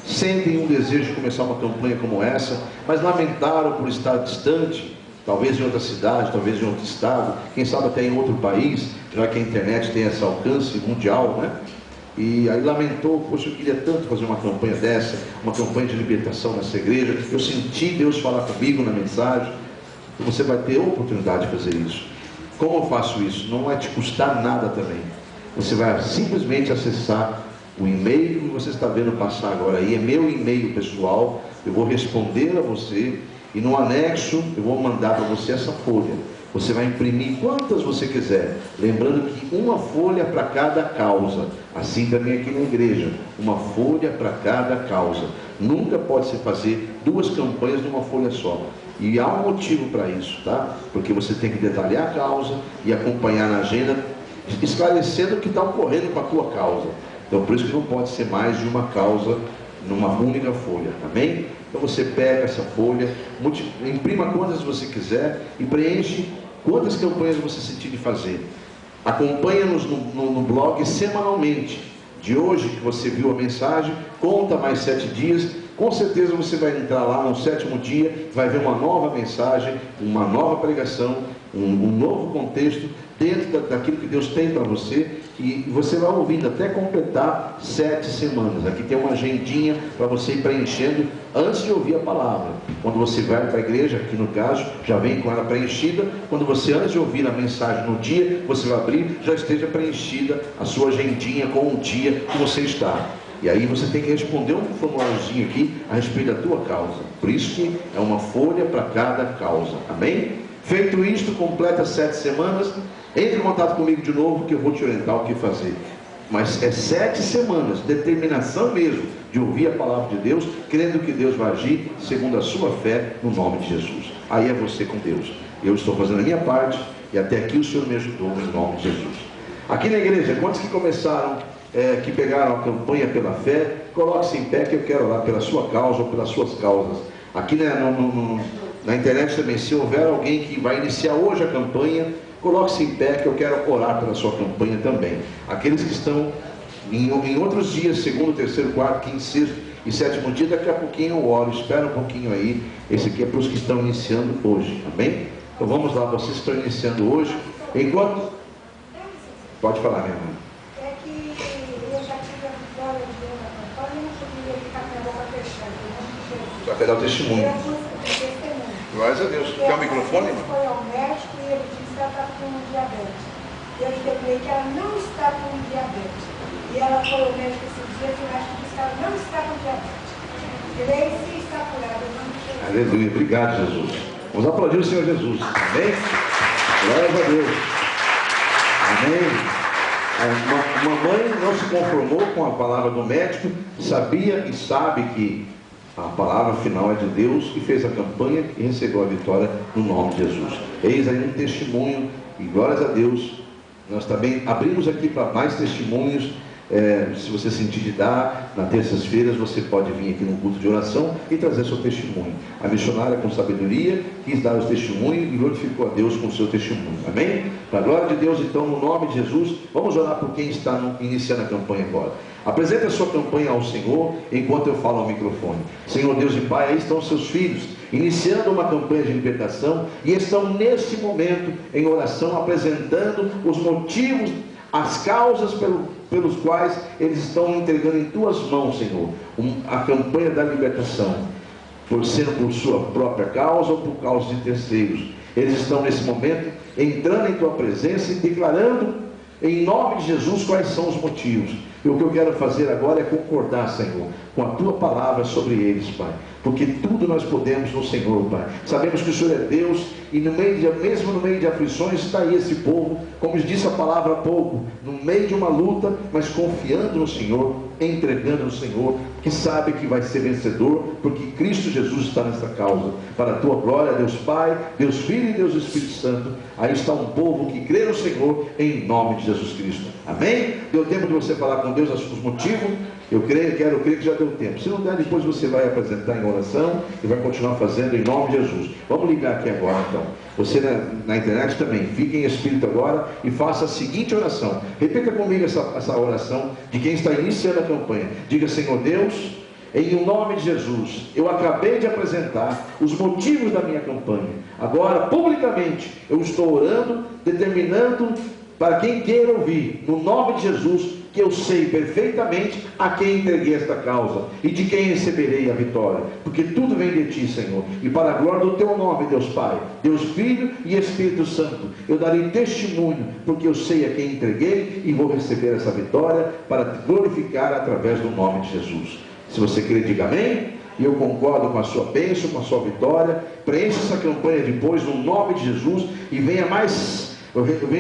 sentem um desejo de começar uma campanha como essa, mas lamentaram por estar distante, talvez em outra cidade, talvez em outro estado, quem sabe até em outro país, já que a internet tem esse alcance mundial, né? E aí lamentou: poxa, eu queria tanto fazer uma campanha dessa, uma campanha de libertação nessa igreja. Eu senti Deus falar comigo na mensagem. Você vai ter a oportunidade de fazer isso. Como eu faço isso? Não vai te custar nada também. Você vai simplesmente acessar o e-mail que você está vendo passar agora aí, é meu e-mail pessoal. Eu vou responder a você, e no anexo eu vou mandar para você essa folha. Você vai imprimir quantas você quiser, lembrando que uma folha para cada causa. Assim também aqui na igreja, uma folha para cada causa. Nunca pode se fazer duas campanhas numa folha só. E há um motivo para isso, tá? Porque você tem que detalhar a causa e acompanhar na agenda, esclarecendo o que está ocorrendo com a tua causa. Então por isso que não pode ser mais de uma causa numa única folha, amém? Então você pega essa folha, imprima quantas você quiser e preenche quantas campanhas você sentir de fazer. Acompanha-nos no blog semanalmente. De hoje que você viu a mensagem, conta mais 7 dias. Com certeza você vai entrar lá no 7º dia, vai ver uma nova mensagem, uma nova pregação, um novo contexto dentro daquilo que Deus tem para você, e você vai ouvindo até completar 7 semanas. Aqui tem uma agendinha para você ir preenchendo antes de ouvir a palavra. Quando você vai para a igreja, aqui no caso, já vem com ela preenchida. Quando você, antes de ouvir a mensagem no dia, você vai abrir, já esteja preenchida a sua agendinha com o dia que você está. E aí você tem que responder um formuláriozinho aqui a respeito da tua causa. Por isso que é uma folha para cada causa. Amém? Feito isto, completa 7 semanas. Entre em contato comigo de novo, que eu vou te orientar o que fazer. Mas é 7 semanas, determinação mesmo, de ouvir a palavra de Deus, crendo que Deus vai agir segundo a sua fé, no nome de Jesus. Aí é você com Deus. Eu estou fazendo a minha parte, e até aqui o Senhor me ajudou, em nome de Jesus. Aqui na igreja, quantos que começaram, que pegaram a campanha pela fé, coloque-se em pé, que eu quero orar pela sua causa ou pelas suas causas. Aqui na internet também, se houver alguém que vai iniciar hoje a campanha, coloque-se em pé, que eu quero orar pela sua campanha também. Aqueles que estão em outros dias, 2º, 3º, 4º, 5º, 6º e 7º dia, daqui a pouquinho eu oro, espera um pouquinho aí. Esse aqui é para os que estão iniciando hoje, amém? Então vamos lá, vocês estão iniciando hoje. Enquanto... Pode falar, minha irmã. É que eu já tive a vitória de Deus na campanha, não podia ficar com a boca fechada, em nome de Jesus. Vai pegar o testemunho. Eu fui testemunho. Glórias a Deus. Quer o microfone, irmã? Foi ao médico e ele disse que ela estava com diabetes. Eu declarei que ela não está com diabetes. E ela foi ao médico esses dias e o médico disse que ela não está com diabetes. Grace está curada, em nome de Jesus. Aleluia. Obrigado, Jesus. Vamos aplaudir o Senhor Jesus. Amém? Glórias a Deus. Amém? Uma mãe não se conformou com a palavra do médico, sabia e sabe que a palavra final é de Deus, e fez a campanha e recebeu a vitória no nome de Jesus. Eis aí um testemunho, e glórias a Deus. Nós também abrimos aqui para mais testemunhos. Se você sentir de dar, nas terças-feiras você pode vir aqui no culto de oração e trazer seu testemunho. A missionária, com sabedoria, quis dar o testemunho e glorificou a Deus com o seu testemunho. Amém? Para a glória de Deus, então, no nome de Jesus, vamos orar por quem está iniciando a campanha agora. Apresente a sua campanha ao Senhor enquanto eu falo ao microfone. Senhor Deus e Pai, aí estão seus filhos iniciando uma campanha de libertação, e estão nesse momento em oração, apresentando os motivos, as causas pelos quais eles estão entregando em tuas mãos, Senhor, a campanha da libertação, por sua própria causa ou por causa de terceiros. Eles estão nesse momento entrando em tua presença e declarando em nome de Jesus quais são os motivos. E o que eu quero fazer agora é concordar, Senhor, com a tua palavra sobre eles, Pai, porque tudo nós podemos no Senhor, Pai. Sabemos que o Senhor é Deus, e mesmo no meio de aflições está aí esse povo, como disse a palavra há pouco, no meio de uma luta, mas confiando no Senhor, entregando no Senhor, que sabe que vai ser vencedor, porque Cristo Jesus está nessa causa, para a tua glória, Deus Pai, Deus Filho e Deus Espírito Santo. Aí está um povo que crê no Senhor, em nome de Jesus Cristo. Amém? Deu tempo de você falar com Deus os motivos? Eu creio que já deu tempo. Se não der, depois você vai apresentar em oração e vai continuar fazendo em nome de Jesus. Vamos ligar aqui agora então. Você na internet também, fique em espírito agora e faça a seguinte oração. Repita comigo essa oração de quem está iniciando a campanha. Diga: Senhor Deus, em nome de Jesus, eu acabei de apresentar os motivos da minha campanha. Agora, publicamente, eu estou orando, determinando para quem queira ouvir, no nome de Jesus, que eu sei perfeitamente a quem entreguei esta causa e de quem receberei a vitória, porque tudo vem de ti, Senhor, e para a glória do teu nome, Deus Pai, Deus Filho e Espírito Santo, eu darei testemunho, porque eu sei a quem entreguei e vou receber essa vitória para te glorificar através do nome de Jesus. Se você crê, diga amém. E eu concordo com a sua bênção, com a sua vitória. Preencha essa campanha depois no nome de Jesus e venha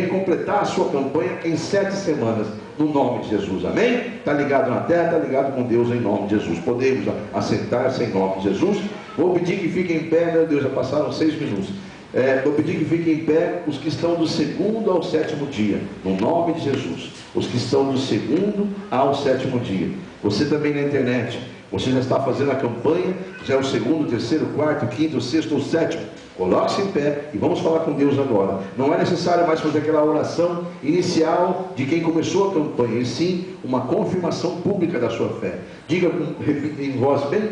completar a sua campanha em 7 semanas, no nome de Jesus. Amém? Está ligado na terra, está ligado com Deus, em nome de Jesus. Podemos assentar-se em nome de Jesus. Vou pedir que fiquem em pé, meu Deus, já passaram 6 minutos. Vou pedir que fiquem em pé os que estão do 2º ao 7º dia, no nome de Jesus. Os que estão do 2º ao 7º dia. Você também na internet, você já está fazendo a campanha, já é o 2º, 3º, 4º, 5º, 6º ou 7º. Coloque-se em pé e vamos falar com Deus agora. Não é necessário mais fazer aquela oração inicial de quem começou a campanha, e sim uma confirmação pública da sua fé. Diga em voz bem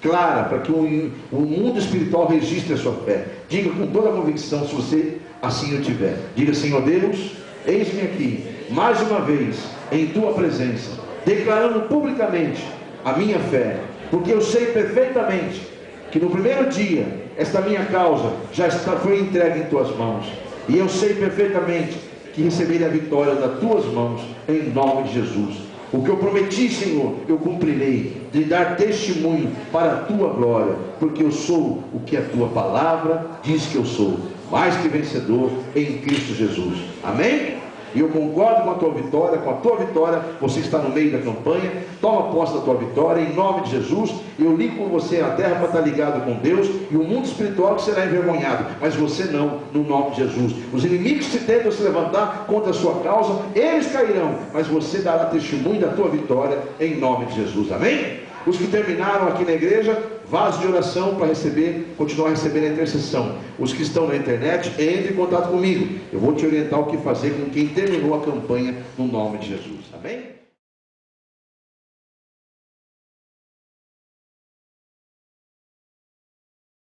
clara, para que o mundo espiritual registre a sua fé. Diga com toda a convicção, se você assim o tiver. Diga: Senhor Deus, eis-me aqui, mais uma vez, em tua presença, declarando publicamente a minha fé, porque eu sei perfeitamente que no primeiro dia esta minha causa foi entregue em tuas mãos, e eu sei perfeitamente que receberei a vitória das tuas mãos, em nome de Jesus. O que eu prometi, Senhor, eu cumprirei, de dar testemunho para a tua glória, porque eu sou o que a tua palavra diz que eu sou, mais que vencedor em Cristo Jesus. Amém? E eu concordo com a tua vitória, você está no meio da campanha, toma posse da tua vitória, em nome de Jesus. Eu ligo com você na terra para estar ligado com Deus, e o mundo espiritual que será envergonhado, mas você não, no nome de Jesus. Os inimigos que tentam se levantar contra a sua causa, eles cairão, mas você dará testemunho da tua vitória, em nome de Jesus. Amém? Os que terminaram aqui na igreja, vaso de oração para continuar recebendo a intercessão. Os que estão na internet, entre em contato comigo. Eu vou te orientar o que fazer com quem terminou a campanha, no nome de Jesus. Amém?